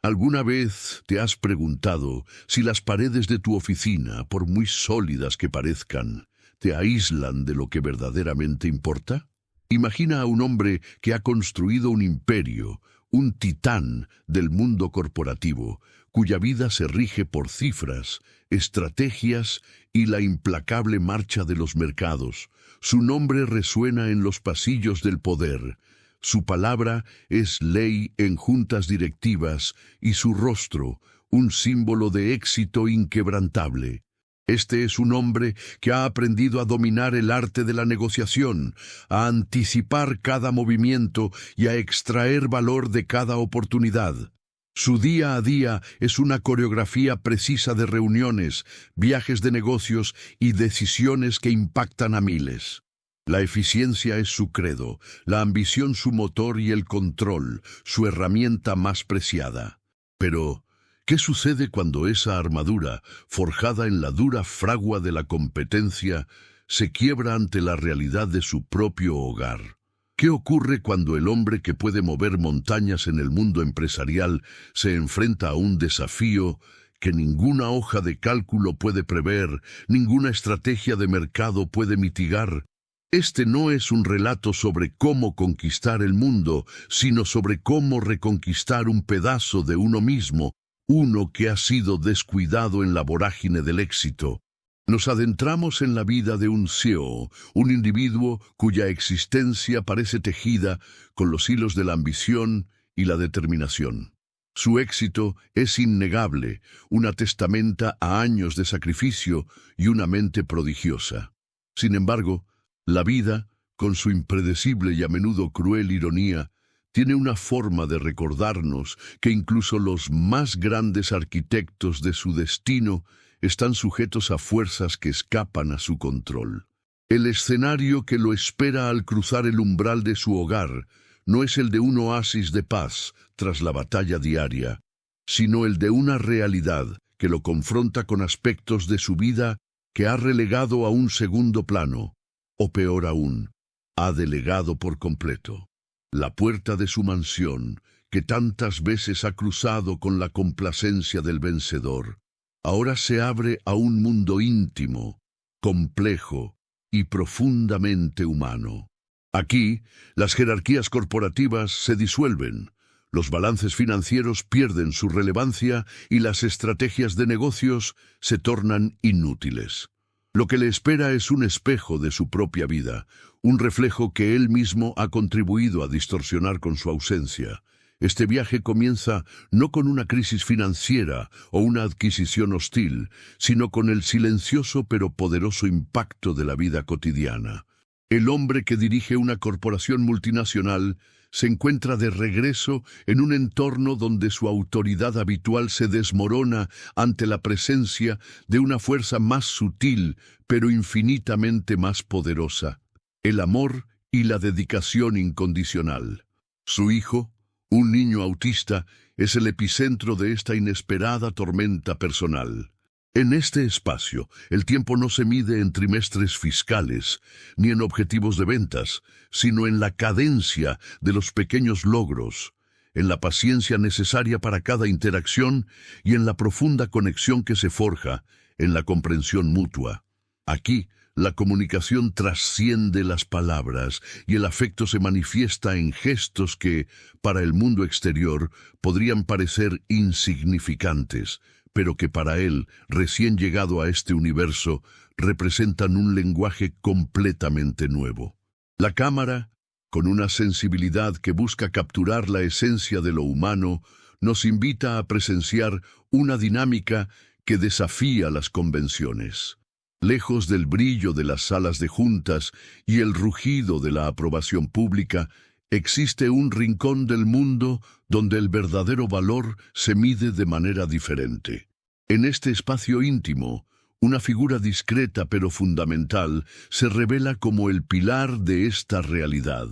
¿Alguna vez te has preguntado si las paredes de tu oficina, por muy sólidas que parezcan, te aíslan de lo que verdaderamente importa? Imagina a un hombre que ha construido un imperio, un titán del mundo corporativo, cuya vida se rige por cifras, estrategias y la implacable marcha de los mercados. Su nombre resuena en los pasillos del poder. Su palabra es ley en juntas directivas y su rostro, un símbolo de éxito inquebrantable. Este es un hombre que ha aprendido a dominar el arte de la negociación, a anticipar cada movimiento y a extraer valor de cada oportunidad. Su día a día es una coreografía precisa de reuniones, viajes de negocios y decisiones que impactan a miles. La eficiencia es su credo, la ambición su motor y el control, su herramienta más preciada. Pero, ¿qué sucede cuando esa armadura, forjada en la dura fragua de la competencia, se quiebra ante la realidad de su propio hogar? ¿Qué ocurre cuando el hombre que puede mover montañas en el mundo empresarial se enfrenta a un desafío que ninguna hoja de cálculo puede prever, ninguna estrategia de mercado puede mitigar? Este no es un relato sobre cómo conquistar el mundo, sino sobre cómo reconquistar un pedazo de uno mismo, uno que ha sido descuidado en la vorágine del éxito. Nos adentramos en la vida de un CEO, un individuo cuya existencia parece tejida con los hilos de la ambición y la determinación. Su éxito es innegable, una testamenta a años de sacrificio y una mente prodigiosa. Sin embargo, la vida, con su impredecible y a menudo cruel ironía, tiene una forma de recordarnos que incluso los más grandes arquitectos de su destino están sujetos a fuerzas que escapan a su control. El escenario que lo espera al cruzar el umbral de su hogar no es el de un oasis de paz tras la batalla diaria, sino el de una realidad que lo confronta con aspectos de su vida que ha relegado a un segundo plano, o peor aún, ha delegado por completo. La puerta de su mansión, que tantas veces ha cruzado con la complacencia del vencedor, ahora se abre a un mundo íntimo, complejo y profundamente humano. Aquí, las jerarquías corporativas se disuelven, los balances financieros pierden su relevancia y las estrategias de negocios se tornan inútiles. Lo que le espera es un espejo de su propia vida, un reflejo que él mismo ha contribuido a distorsionar con su ausencia. Este viaje comienza no con una crisis financiera o una adquisición hostil, sino con el silencioso pero poderoso impacto de la vida cotidiana. El hombre que dirige una corporación multinacional se encuentra de regreso en un entorno donde su autoridad habitual se desmorona ante la presencia de una fuerza más sutil, pero infinitamente más poderosa: el amor y la dedicación incondicional. Su hijo, un niño autista, es el epicentro de esta inesperada tormenta personal. En este espacio, el tiempo no se mide en trimestres fiscales, ni en objetivos de ventas, sino en la cadencia de los pequeños logros, en la paciencia necesaria para cada interacción y en la profunda conexión que se forja en la comprensión mutua. Aquí, la comunicación trasciende las palabras y el afecto se manifiesta en gestos que, para el mundo exterior, podrían parecer insignificantes, pero que para él, recién llegado a este universo, representan un lenguaje completamente nuevo. La cámara, con una sensibilidad que busca capturar la esencia de lo humano, nos invita a presenciar una dinámica que desafía las convenciones. Lejos del brillo de las salas de juntas y el rugido de la aprobación pública, existe un rincón del mundo donde el verdadero valor se mide de manera diferente. En este espacio íntimo, una figura discreta pero fundamental se revela como el pilar de esta realidad.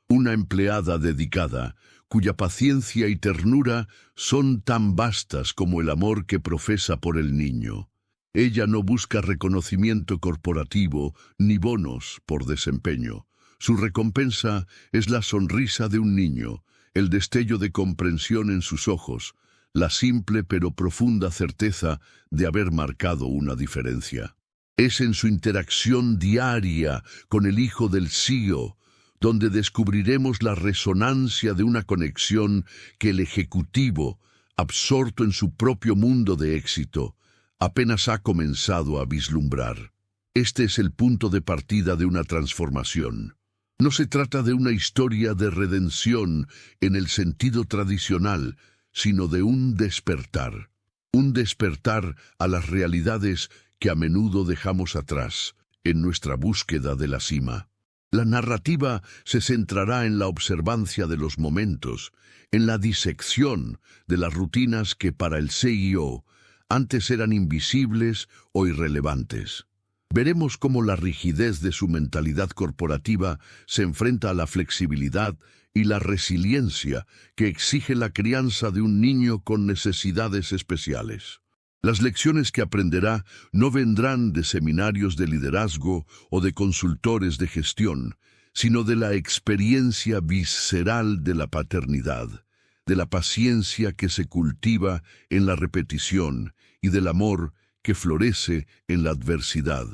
Una empleada dedicada, cuya paciencia y ternura son tan vastas como el amor que profesa por el niño. Ella no busca reconocimiento corporativo ni bonos por desempeño. Su recompensa es la sonrisa de un niño, el destello de comprensión en sus ojos, la simple pero profunda certeza de haber marcado una diferencia. Es en su interacción diaria con el Hijo del CEO donde descubriremos la resonancia de una conexión que el ejecutivo, absorto en su propio mundo de éxito, apenas ha comenzado a vislumbrar. Este es el punto de partida de una transformación. No se trata de una historia de redención en el sentido tradicional, sino de un despertar a las realidades que a menudo dejamos atrás en nuestra búsqueda de la cima. La narrativa se centrará en la observancia de los momentos, en la disección de las rutinas que para el CEO antes eran invisibles o irrelevantes. Veremos cómo la rigidez de su mentalidad corporativa se enfrenta a la flexibilidad y la resiliencia que exige la crianza de un niño con necesidades especiales. Las lecciones que aprenderá no vendrán de seminarios de liderazgo o de consultores de gestión, sino de la experiencia visceral de la paternidad, de la paciencia que se cultiva en la repetición y del amor que florece en la adversidad.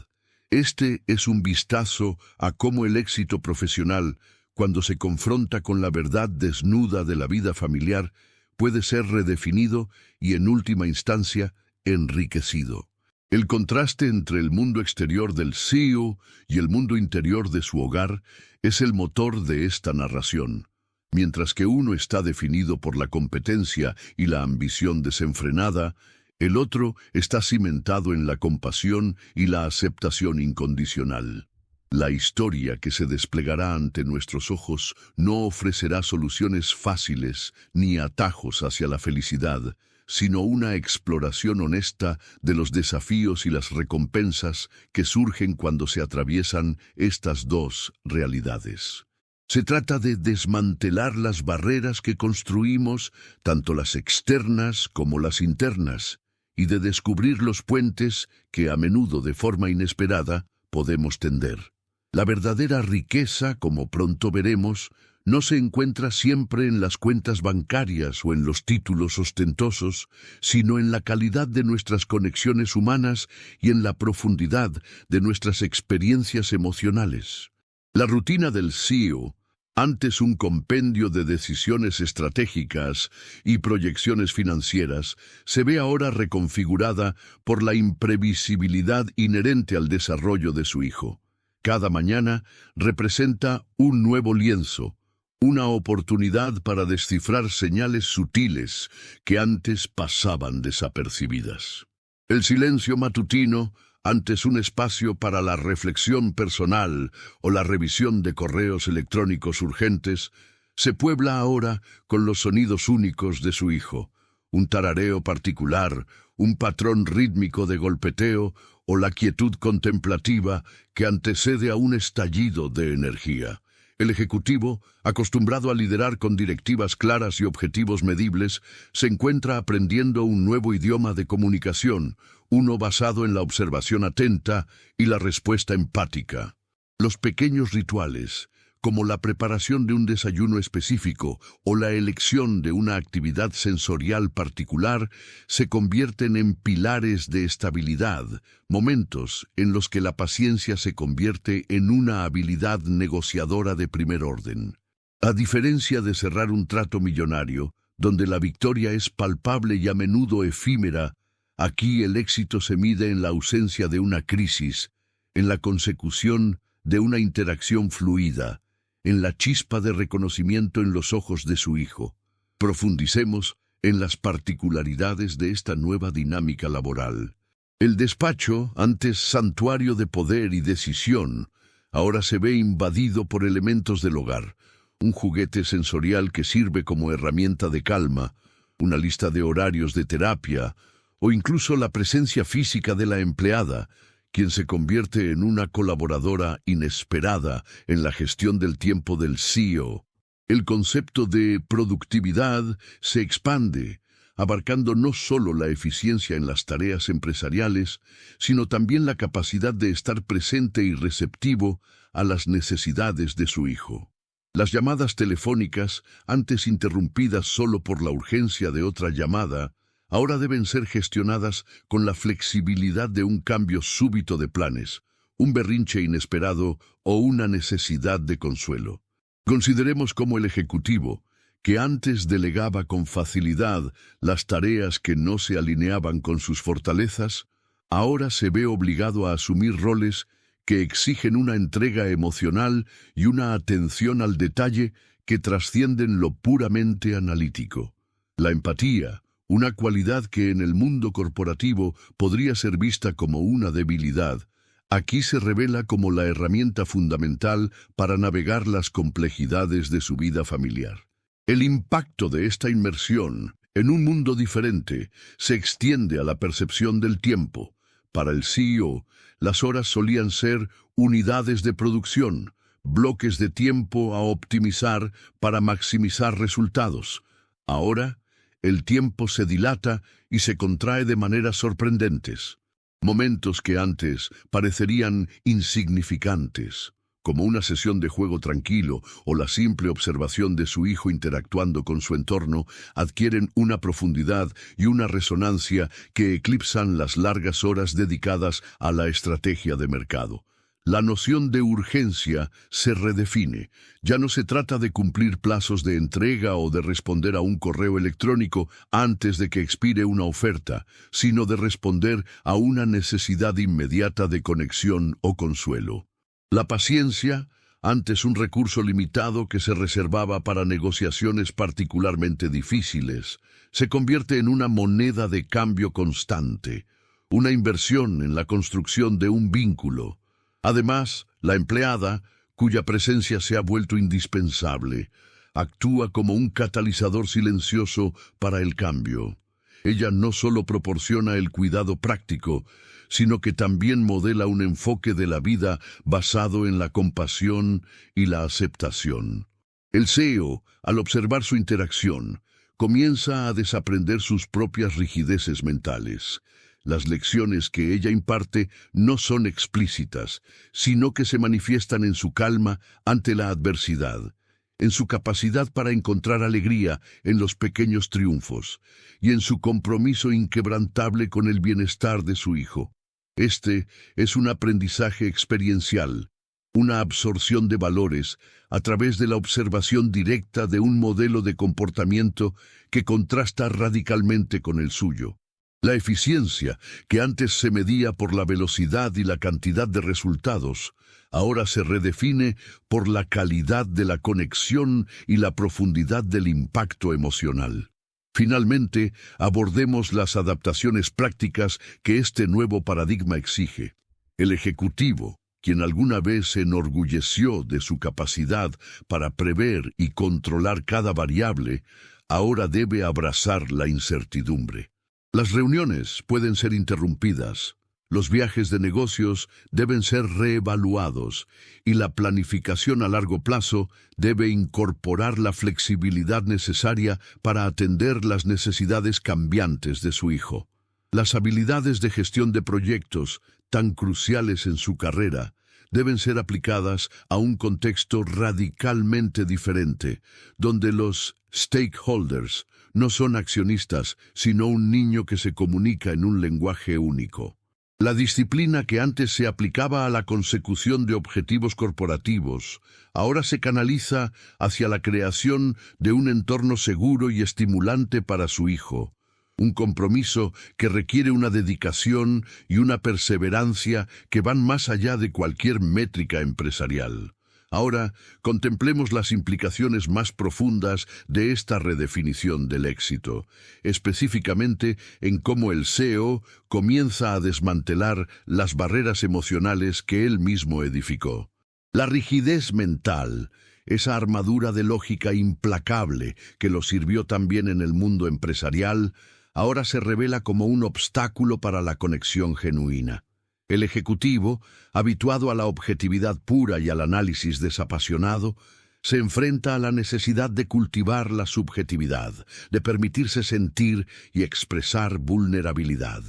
Este es un vistazo a cómo el éxito profesional, cuando se confronta con la verdad desnuda de la vida familiar, puede ser redefinido y, en última instancia, enriquecido. El contraste entre el mundo exterior del CEO y el mundo interior de su hogar es el motor de esta narración. Mientras que uno está definido por la competencia y la ambición desenfrenada, el otro está cimentado en la compasión y la aceptación incondicional. La historia que se desplegará ante nuestros ojos no ofrecerá soluciones fáciles ni atajos hacia la felicidad, sino una exploración honesta de los desafíos y las recompensas que surgen cuando se atraviesan estas dos realidades. Se trata de desmantelar las barreras que construimos, tanto las externas como las internas, y de descubrir los puentes que a menudo de forma inesperada podemos tender. La verdadera riqueza, como pronto veremos, no se encuentra siempre en las cuentas bancarias o en los títulos ostentosos, sino en la calidad de nuestras conexiones humanas y en la profundidad de nuestras experiencias emocionales. La rutina del CEO, antes un compendio de decisiones estratégicas y proyecciones financieras, se ve ahora reconfigurada por la imprevisibilidad inherente al desarrollo de su hijo. Cada mañana representa un nuevo lienzo, una oportunidad para descifrar señales sutiles que antes pasaban desapercibidas. El silencio matutino, antes un espacio para la reflexión personal o la revisión de correos electrónicos urgentes, se puebla ahora con los sonidos únicos de su hijo, un tarareo particular, un patrón rítmico de golpeteo o la quietud contemplativa que antecede a un estallido de energía. El ejecutivo, acostumbrado a liderar con directivas claras y objetivos medibles, se encuentra aprendiendo un nuevo idioma de comunicación, uno basado en la observación atenta y la respuesta empática. Los pequeños rituales, como la preparación de un desayuno específico o la elección de una actividad sensorial particular, se convierten en pilares de estabilidad, momentos en los que la paciencia se convierte en una habilidad negociadora de primer orden. A diferencia de cerrar un trato millonario, donde la victoria es palpable y a menudo efímera, aquí el éxito se mide en la ausencia de una crisis, en la consecución de una interacción fluida, en la chispa de reconocimiento en los ojos de su hijo. Profundicemos en las particularidades de esta nueva dinámica laboral. El despacho, antes santuario de poder y decisión, ahora se ve invadido por elementos del hogar, un juguete sensorial que sirve como herramienta de calma, una lista de horarios de terapia, o incluso la presencia física de la empleada, quien se convierte en una colaboradora inesperada en la gestión del tiempo del CEO. El concepto de productividad se expande, abarcando no solo la eficiencia en las tareas empresariales, sino también la capacidad de estar presente y receptivo a las necesidades de su hijo. Las llamadas telefónicas, antes interrumpidas solo por la urgencia de otra llamada, ahora deben ser gestionadas con la flexibilidad de un cambio súbito de planes, un berrinche inesperado o una necesidad de consuelo. Consideremos cómo el ejecutivo, que antes delegaba con facilidad las tareas que no se alineaban con sus fortalezas, ahora se ve obligado a asumir roles que exigen una entrega emocional y una atención al detalle que trascienden lo puramente analítico. La empatía, una cualidad que en el mundo corporativo podría ser vista como una debilidad, aquí se revela como la herramienta fundamental para navegar las complejidades de su vida familiar. El impacto de esta inmersión en un mundo diferente se extiende a la percepción del tiempo. Para el CEO, las horas solían ser unidades de producción, bloques de tiempo a optimizar para maximizar resultados. Ahora, el tiempo se dilata y se contrae de maneras sorprendentes. Momentos que antes parecerían insignificantes, como una sesión de juego tranquilo o la simple observación de su hijo interactuando con su entorno, adquieren una profundidad y una resonancia que eclipsan las largas horas dedicadas a la estrategia de mercado. La noción de urgencia se redefine. Ya no se trata de cumplir plazos de entrega o de responder a un correo electrónico antes de que expire una oferta, sino de responder a una necesidad inmediata de conexión o consuelo. La paciencia, antes un recurso limitado que se reservaba para negociaciones particularmente difíciles, se convierte en una moneda de cambio constante, una inversión en la construcción de un vínculo. Además, la empleada, cuya presencia se ha vuelto indispensable, actúa como un catalizador silencioso para el cambio. Ella no solo proporciona el cuidado práctico, sino que también modela un enfoque de la vida basado en la compasión y la aceptación. El CEO, al observar su interacción, comienza a desaprender sus propias rigideces mentales. Las lecciones que ella imparte no son explícitas, sino que se manifiestan en su calma ante la adversidad, en su capacidad para encontrar alegría en los pequeños triunfos y en su compromiso inquebrantable con el bienestar de su hijo. Este es un aprendizaje experiencial, una absorción de valores a través de la observación directa de un modelo de comportamiento que contrasta radicalmente con el suyo. La eficiencia, que antes se medía por la velocidad y la cantidad de resultados, ahora se redefine por la calidad de la conexión y la profundidad del impacto emocional. Finalmente, abordemos las adaptaciones prácticas que este nuevo paradigma exige. El ejecutivo, quien alguna vez se enorgulleció de su capacidad para prever y controlar cada variable, ahora debe abrazar la incertidumbre. Las reuniones pueden ser interrumpidas, los viajes de negocios deben ser reevaluados y la planificación a largo plazo debe incorporar la flexibilidad necesaria para atender las necesidades cambiantes de su hijo. Las habilidades de gestión de proyectos, tan cruciales en su carrera, deben ser aplicadas a un contexto radicalmente diferente, donde los stakeholders no son accionistas, sino un niño que se comunica en un lenguaje único. La disciplina que antes se aplicaba a la consecución de objetivos corporativos, ahora se canaliza hacia la creación de un entorno seguro y estimulante para su hijo. Un compromiso que requiere una dedicación y una perseverancia que van más allá de cualquier métrica empresarial. Ahora, contemplemos las implicaciones más profundas de esta redefinición del éxito, específicamente en cómo el CEO comienza a desmantelar las barreras emocionales que él mismo edificó. La rigidez mental, esa armadura de lógica implacable que lo sirvió también en el mundo empresarial, ahora se revela como un obstáculo para la conexión genuina. El ejecutivo, habituado a la objetividad pura y al análisis desapasionado, se enfrenta a la necesidad de cultivar la subjetividad, de permitirse sentir y expresar vulnerabilidad.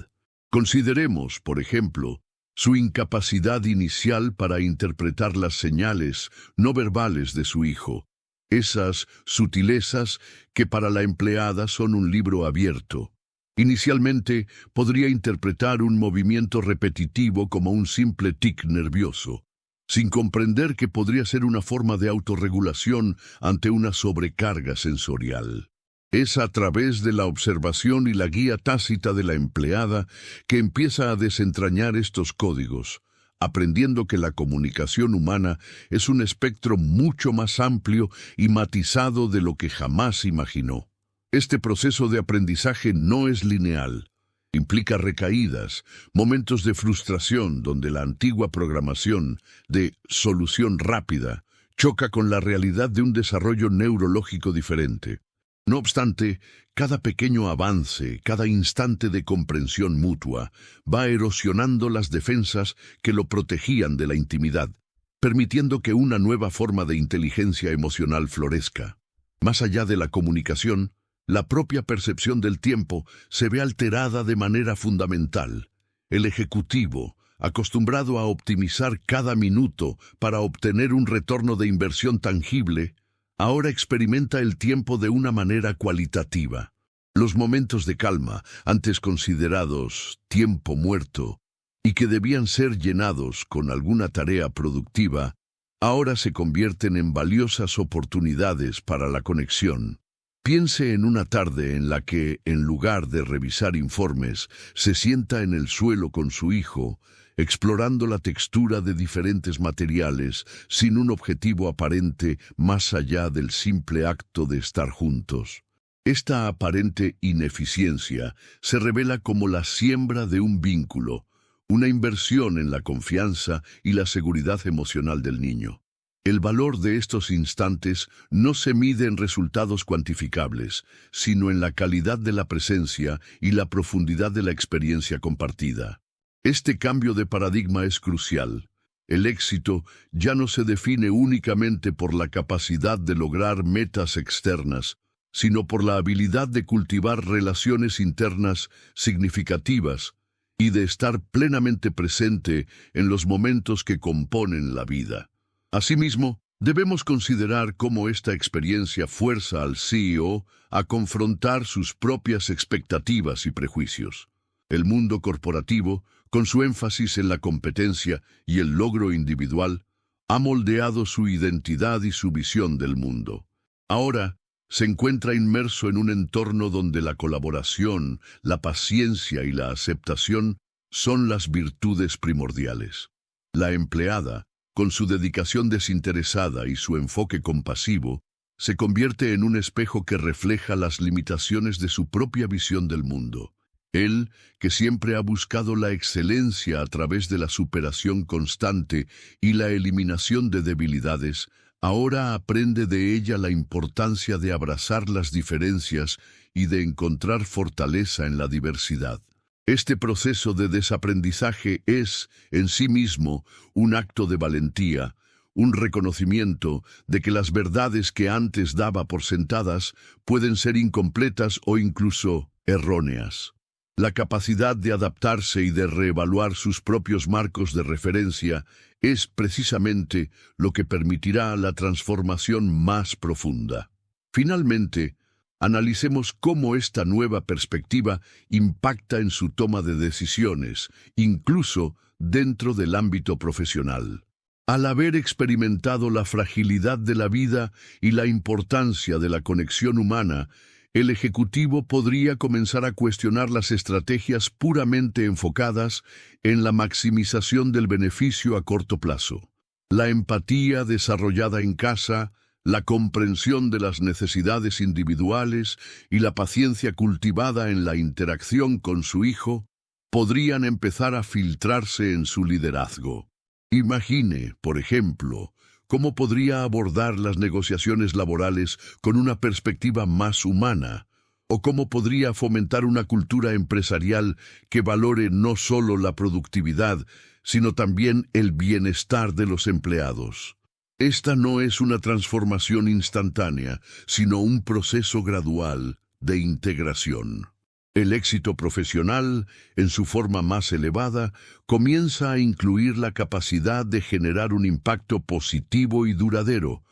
Consideremos, por ejemplo, su incapacidad inicial para interpretar las señales no verbales de su hijo, esas sutilezas que para la empleada son un libro abierto. Inicialmente podría interpretar un movimiento repetitivo como un simple tic nervioso, sin comprender que podría ser una forma de autorregulación ante una sobrecarga sensorial. Es a través de la observación y la guía tácita de la empleada que empieza a desentrañar estos códigos, aprendiendo que la comunicación humana es un espectro mucho más amplio y matizado de lo que jamás imaginó. Este proceso de aprendizaje no es lineal. Implica recaídas, momentos de frustración donde la antigua programación de solución rápida choca con la realidad de un desarrollo neurológico diferente. No obstante, cada pequeño avance, cada instante de comprensión mutua, va erosionando las defensas que lo protegían de la intimidad, permitiendo que una nueva forma de inteligencia emocional florezca. Más allá de la comunicación, la propia percepción del tiempo se ve alterada de manera fundamental. El ejecutivo, acostumbrado a optimizar cada minuto para obtener un retorno de inversión tangible, ahora experimenta el tiempo de una manera cualitativa. Los momentos de calma, antes considerados tiempo muerto, y que debían ser llenados con alguna tarea productiva, ahora se convierten en valiosas oportunidades para la conexión. Piense en una tarde en la que, en lugar de revisar informes, se sienta en el suelo con su hijo, explorando la textura de diferentes materiales, sin un objetivo aparente más allá del simple acto de estar juntos. Esta aparente ineficiencia se revela como la siembra de un vínculo, una inversión en la confianza y la seguridad emocional del niño. El valor de estos instantes no se mide en resultados cuantificables, sino en la calidad de la presencia y la profundidad de la experiencia compartida. Este cambio de paradigma es crucial. El éxito ya no se define únicamente por la capacidad de lograr metas externas, sino por la habilidad de cultivar relaciones internas significativas y de estar plenamente presente en los momentos que componen la vida. Asimismo, debemos considerar cómo esta experiencia fuerza al CEO a confrontar sus propias expectativas y prejuicios. El mundo corporativo, con su énfasis en la competencia y el logro individual, ha moldeado su identidad y su visión del mundo. Ahora, se encuentra inmerso en un entorno donde la colaboración, la paciencia y la aceptación son las virtudes primordiales. La empleada, con su dedicación desinteresada y su enfoque compasivo, se convierte en un espejo que refleja las limitaciones de su propia visión del mundo. Él, que siempre ha buscado la excelencia a través de la superación constante y la eliminación de debilidades, ahora aprende de ella la importancia de abrazar las diferencias y de encontrar fortaleza en la diversidad. Este proceso de desaprendizaje es, en sí mismo, un acto de valentía, un reconocimiento de que las verdades que antes daba por sentadas pueden ser incompletas o incluso erróneas. La capacidad de adaptarse y de reevaluar sus propios marcos de referencia es precisamente lo que permitirá la transformación más profunda. Finalmente, analicemos cómo esta nueva perspectiva impacta en su toma de decisiones, incluso dentro del ámbito profesional. Al haber experimentado la fragilidad de la vida y la importancia de la conexión humana, el ejecutivo podría comenzar a cuestionar las estrategias puramente enfocadas en la maximización del beneficio a corto plazo. La empatía desarrollada en casa, la comprensión de las necesidades individuales y la paciencia cultivada en la interacción con su hijo podrían empezar a filtrarse en su liderazgo. Imagine, por ejemplo, cómo podría abordar las negociaciones laborales con una perspectiva más humana, o cómo podría fomentar una cultura empresarial que valore no solo la productividad, sino también el bienestar de los empleados. Esta no es una transformación instantánea, sino un proceso gradual de integración. El éxito profesional, en su forma más elevada, comienza a incluir la capacidad de generar un impacto positivo y duradero,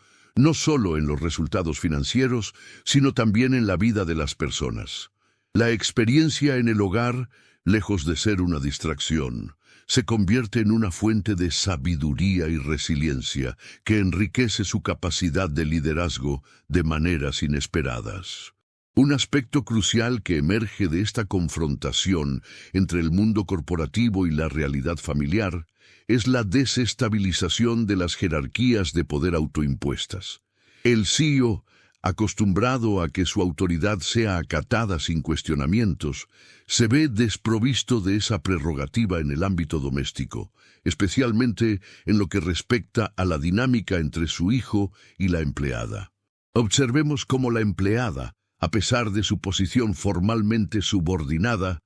no solo en los resultados financieros, sino también en la vida de las personas. La experiencia en el hogar, lejos de ser una distracción, se convierte en una fuente de sabiduría y resiliencia que enriquece su capacidad de liderazgo de maneras inesperadas. Un aspecto crucial que emerge de esta confrontación entre el mundo corporativo y la realidad familiar es la desestabilización de las jerarquías de poder autoimpuestas. El CEO, acostumbrado a que su autoridad sea acatada sin cuestionamientos, se ve desprovisto de esa prerrogativa en el ámbito doméstico, especialmente en lo que respecta a la dinámica entre su hijo y la empleada. Observemos cómo la empleada, a pesar de su posición formalmente subordinada,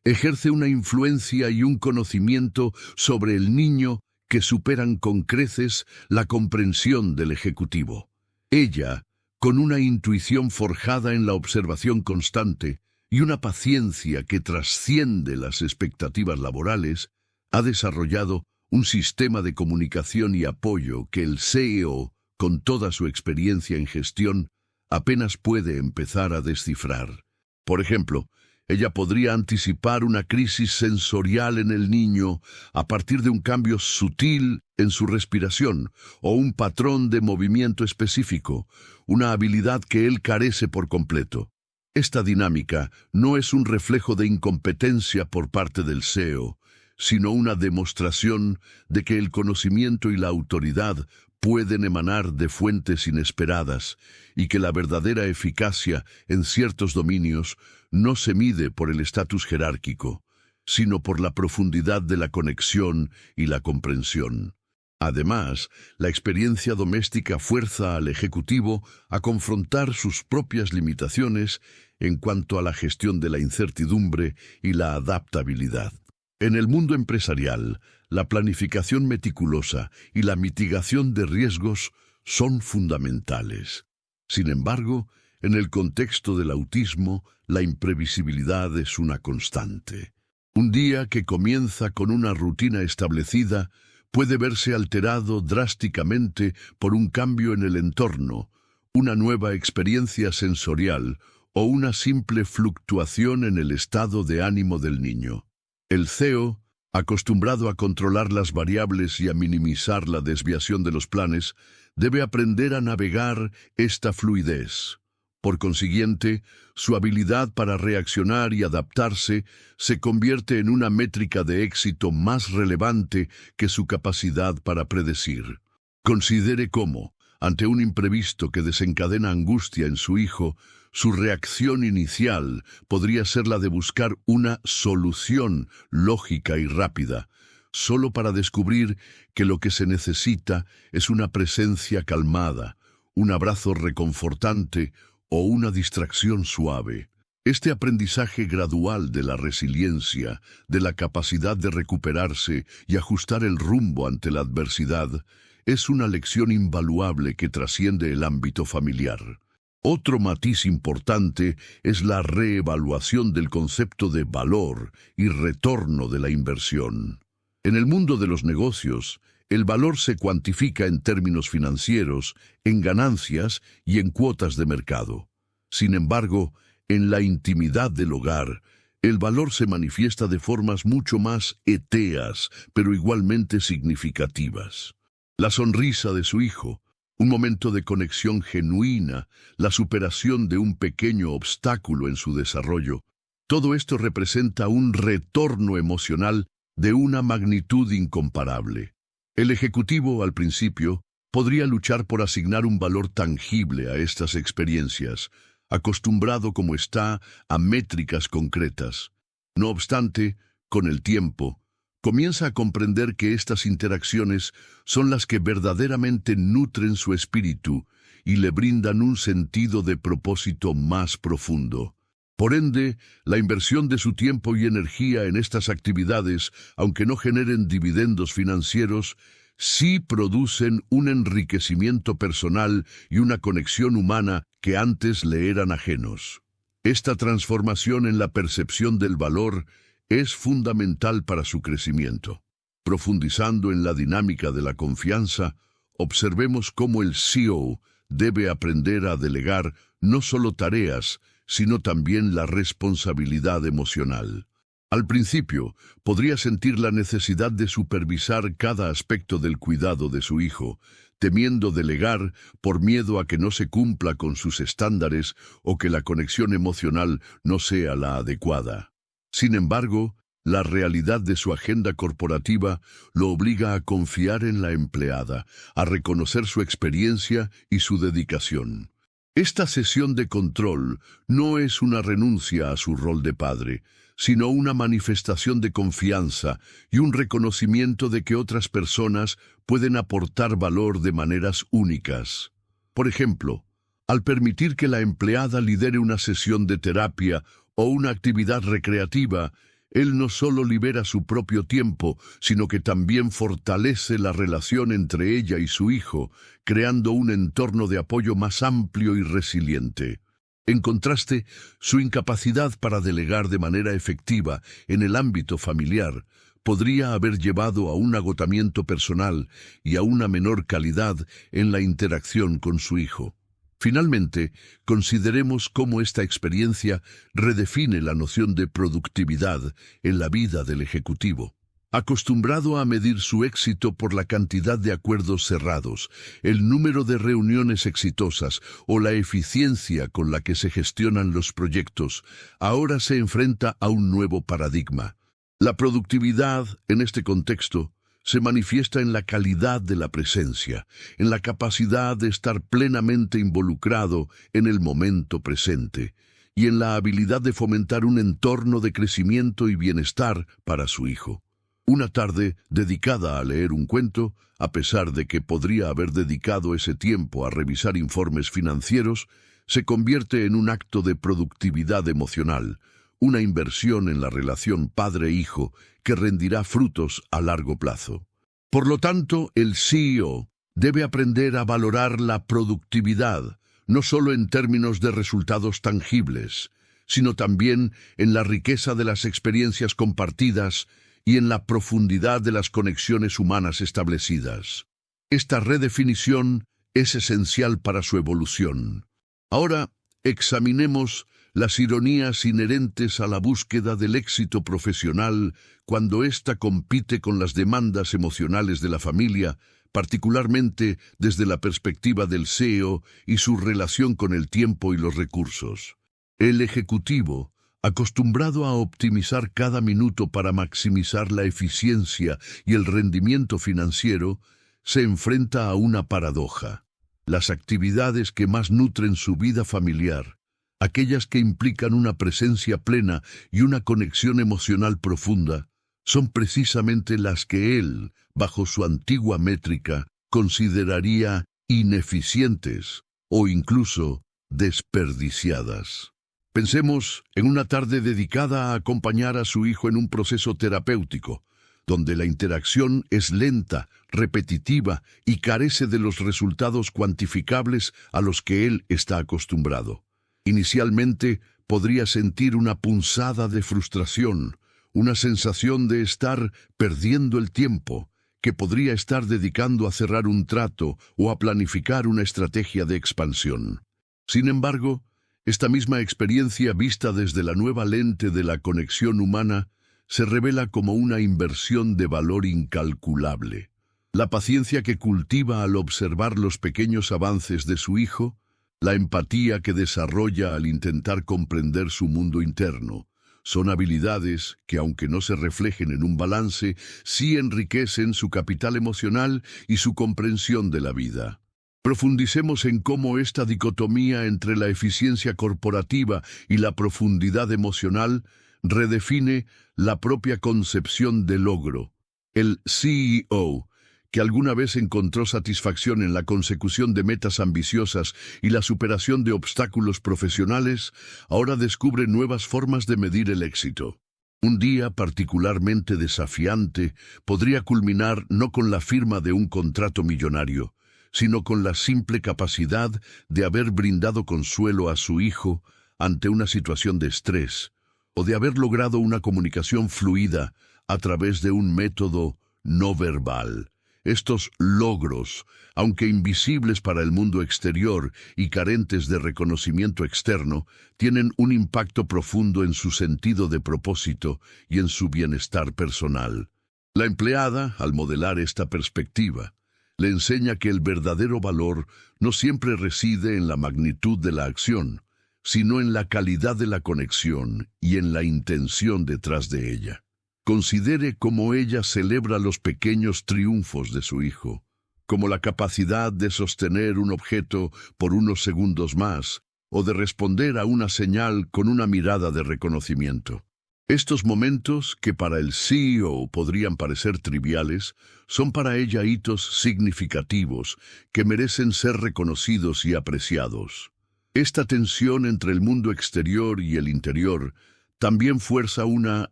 ejerce una influencia y un conocimiento sobre el niño que superan con creces la comprensión del ejecutivo. Ella, con una intuición forjada en la observación constante y una paciencia que trasciende las expectativas laborales, ha desarrollado un sistema de comunicación y apoyo que el CEO, con toda su experiencia en gestión, apenas puede empezar a descifrar. Por ejemplo, ella podría anticipar una crisis sensorial en el niño a partir de un cambio sutil en su respiración o un patrón de movimiento específico, una habilidad que él carece por completo. Esta dinámica no es un reflejo de incompetencia por parte del CEO, sino una demostración de que el conocimiento y la autoridad pueden emanar de fuentes inesperadas y que la verdadera eficacia en ciertos dominios no se mide por el estatus jerárquico, sino por la profundidad de la conexión y la comprensión. Además, la experiencia doméstica fuerza al ejecutivo a confrontar sus propias limitaciones en cuanto a la gestión de la incertidumbre y la adaptabilidad. En el mundo empresarial, la planificación meticulosa y la mitigación de riesgos son fundamentales. Sin embargo, en el contexto del autismo, la imprevisibilidad es una constante. Un día que comienza con una rutina establecida puede verse alterado drásticamente por un cambio en el entorno, una nueva experiencia sensorial o una simple fluctuación en el estado de ánimo del niño. El CEO, acostumbrado a controlar las variables y a minimizar la desviación de los planes, debe aprender a navegar esta fluidez. Por consiguiente, su habilidad para reaccionar y adaptarse se convierte en una métrica de éxito más relevante que su capacidad para predecir. Considere cómo, ante un imprevisto que desencadena angustia en su hijo, su reacción inicial podría ser la de buscar una solución lógica y rápida, solo para descubrir que lo que se necesita es una presencia calmada, un abrazo reconfortante o una distracción suave. Este aprendizaje gradual de la resiliencia, de la capacidad de recuperarse y ajustar el rumbo ante la adversidad, es una lección invaluable que trasciende el ámbito familiar. Otro matiz importante es la reevaluación del concepto de valor y retorno de la inversión. En el mundo de los negocios, el valor se cuantifica en términos financieros, en ganancias y en cuotas de mercado. Sin embargo, en la intimidad del hogar, el valor se manifiesta de formas mucho más etéreas, pero igualmente significativas. La sonrisa de su hijo, un momento de conexión genuina, la superación de un pequeño obstáculo en su desarrollo, todo esto representa un retorno emocional de una magnitud incomparable. El ejecutivo, al principio, podría luchar por asignar un valor tangible a estas experiencias, acostumbrado como está a métricas concretas. No obstante, con el tiempo, comienza a comprender que estas interacciones son las que verdaderamente nutren su espíritu y le brindan un sentido de propósito más profundo. Por ende, la inversión de su tiempo y energía en estas actividades, aunque no generen dividendos financieros, sí producen un enriquecimiento personal y una conexión humana que antes le eran ajenos. Esta transformación en la percepción del valor es fundamental para su crecimiento. Profundizando en la dinámica de la confianza, observemos cómo el CEO debe aprender a delegar no solo tareas, sino también la responsabilidad emocional. Al principio, podría sentir la necesidad de supervisar cada aspecto del cuidado de su hijo, temiendo delegar por miedo a que no se cumpla con sus estándares o que la conexión emocional no sea la adecuada. Sin embargo, la realidad de su agenda corporativa lo obliga a confiar en la empleada, a reconocer su experiencia y su dedicación. Esta cesión de control no es una renuncia a su rol de padre, sino una manifestación de confianza y un reconocimiento de que otras personas pueden aportar valor de maneras únicas. Por ejemplo, al permitir que la empleada lidere una sesión de terapia o una actividad recreativa, él no solo libera su propio tiempo, sino que también fortalece la relación entre ella y su hijo, creando un entorno de apoyo más amplio y resiliente. En contraste, su incapacidad para delegar de manera efectiva en el ámbito familiar podría haber llevado a un agotamiento personal y a una menor calidad en la interacción con su hijo. Finalmente, consideremos cómo esta experiencia redefine la noción de productividad en la vida del ejecutivo. Acostumbrado a medir su éxito por la cantidad de acuerdos cerrados, el número de reuniones exitosas o la eficiencia con la que se gestionan los proyectos, ahora se enfrenta a un nuevo paradigma. La productividad, en este contexto, se manifiesta en la calidad de la presencia, en la capacidad de estar plenamente involucrado en el momento presente, y en la habilidad de fomentar un entorno de crecimiento y bienestar para su hijo. Una tarde dedicada a leer un cuento, a pesar de que podría haber dedicado ese tiempo a revisar informes financieros, se convierte en un acto de productividad emocional, una inversión en la relación padre-hijo que rendirá frutos a largo plazo. Por lo tanto, el CEO debe aprender a valorar la productividad, no solo en términos de resultados tangibles, sino también en la riqueza de las experiencias compartidas y en la profundidad de las conexiones humanas establecidas. Esta redefinición es esencial para su evolución. Ahora, examinemos las ironías inherentes a la búsqueda del éxito profesional cuando ésta compite con las demandas emocionales de la familia, particularmente desde la perspectiva del CEO y su relación con el tiempo y los recursos. El ejecutivo, acostumbrado a optimizar cada minuto para maximizar la eficiencia y el rendimiento financiero, se enfrenta a una paradoja. Las actividades que más nutren su vida familiar, aquellas que implican una presencia plena y una conexión emocional profunda, son precisamente las que él, bajo su antigua métrica, consideraría ineficientes o incluso desperdiciadas. Pensemos en una tarde dedicada a acompañar a su hijo en un proceso terapéutico, donde la interacción es lenta, repetitiva y carece de los resultados cuantificables a los que él está acostumbrado. Inicialmente podría sentir una punzada de frustración, una sensación de estar perdiendo el tiempo, que podría estar dedicando a cerrar un trato o a planificar una estrategia de expansión. Sin embargo, esta misma experiencia vista desde la nueva lente de la conexión humana se revela como una inversión de valor incalculable. La paciencia que cultiva al observar los pequeños avances de su hijo, la empatía que desarrolla al intentar comprender su mundo interno, son habilidades que, aunque no se reflejen en un balance, sí enriquecen su capital emocional y su comprensión de la vida. Profundicemos en cómo esta dicotomía entre la eficiencia corporativa y la profundidad emocional redefine la propia concepción de logro. El CEO, que alguna vez encontró satisfacción en la consecución de metas ambiciosas y la superación de obstáculos profesionales, ahora descubre nuevas formas de medir el éxito. Un día particularmente desafiante podría culminar no con la firma de un contrato millonario, sino con la simple capacidad de haber brindado consuelo a su hijo ante una situación de estrés, o de haber logrado una comunicación fluida a través de un método no verbal, Estos logros, aunque invisibles para el mundo exterior y carentes de reconocimiento externo, tienen un impacto profundo en su sentido de propósito y en su bienestar personal. La empleada, al modelar esta perspectiva, le enseña que el verdadero valor no siempre reside en la magnitud de la acción, sino en la calidad de la conexión y en la intención detrás de ella. Considere cómo ella celebra los pequeños triunfos de su hijo, como la capacidad de sostener un objeto por unos segundos más o de responder a una señal con una mirada de reconocimiento. Estos momentos, que para el CEO podrían parecer triviales, son para ella hitos significativos que merecen ser reconocidos y apreciados. Esta tensión entre el mundo exterior y el interior también fuerza una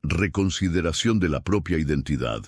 reconsideración de la propia identidad.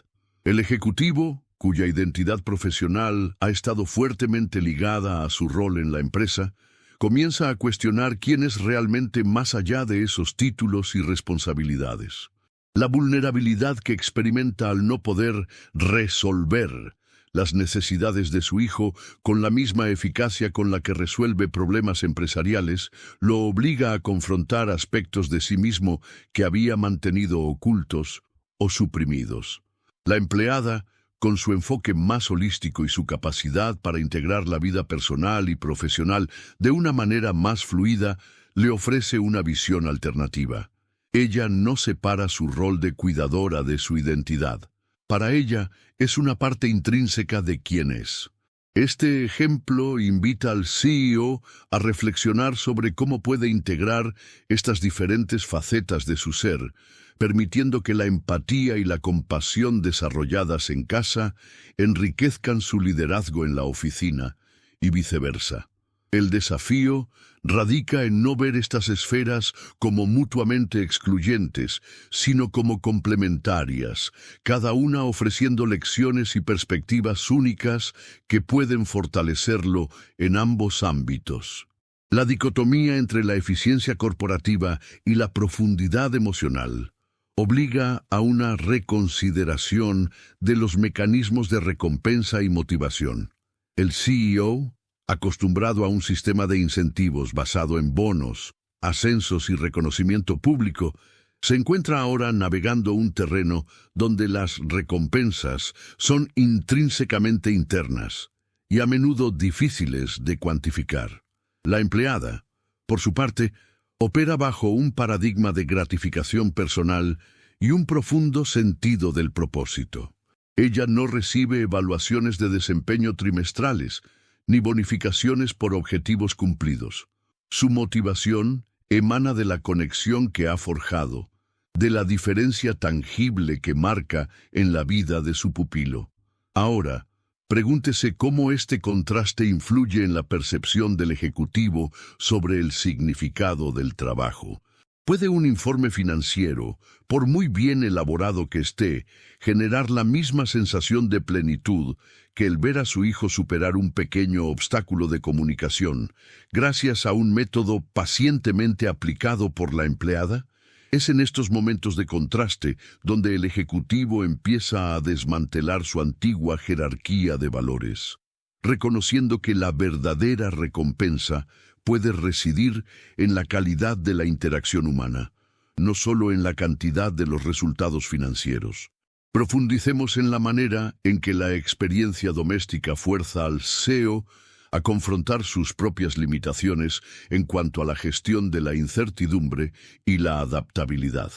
El ejecutivo, cuya identidad profesional ha estado fuertemente ligada a su rol en la empresa, comienza a cuestionar quién es realmente más allá de esos títulos y responsabilidades. La vulnerabilidad que experimenta al no poder resolver las necesidades de su hijo con la misma eficacia con la que resuelve problemas empresariales, lo obliga a confrontar aspectos de sí mismo que había mantenido ocultos o suprimidos. La empleada, con su enfoque más holístico y su capacidad para integrar la vida personal y profesional de una manera más fluida, le ofrece una visión alternativa. Ella no separa su rol de cuidadora de su identidad. Para ella, es una parte intrínseca de quién es. Este ejemplo invita al CEO a reflexionar sobre cómo puede integrar estas diferentes facetas de su ser, permitiendo que la empatía y la compasión desarrolladas en casa enriquezcan su liderazgo en la oficina y viceversa. El desafío radica en no ver estas esferas como mutuamente excluyentes, sino como complementarias, cada una ofreciendo lecciones y perspectivas únicas que pueden fortalecerlo en ambos ámbitos. La dicotomía entre la eficiencia corporativa y la profundidad emocional obliga a una reconsideración de los mecanismos de recompensa y motivación. El CEO, acostumbrado a un sistema de incentivos basado en bonos, ascensos y reconocimiento público, se encuentra ahora navegando un terreno donde las recompensas son intrínsecamente internas y a menudo difíciles de cuantificar. La empleada, por su parte, opera bajo un paradigma de gratificación personal y un profundo sentido del propósito. Ella no recibe evaluaciones de desempeño trimestrales, ni bonificaciones por objetivos cumplidos. Su motivación emana de la conexión que ha forjado, de la diferencia tangible que marca en la vida de su pupilo. Ahora, pregúntese cómo este contraste influye en la percepción del ejecutivo sobre el significado del trabajo. ¿Puede un informe financiero, por muy bien elaborado que esté, generar la misma sensación de plenitud que el ver a su hijo superar un pequeño obstáculo de comunicación, gracias a un método pacientemente aplicado por la empleada? Es en estos momentos de contraste donde el ejecutivo empieza a desmantelar su antigua jerarquía de valores, reconociendo que la verdadera recompensa puede residir en la calidad de la interacción humana, no solo en la cantidad de los resultados financieros. Profundicemos en la manera en que la experiencia doméstica fuerza al CEO a confrontar sus propias limitaciones en cuanto a la gestión de la incertidumbre y la adaptabilidad.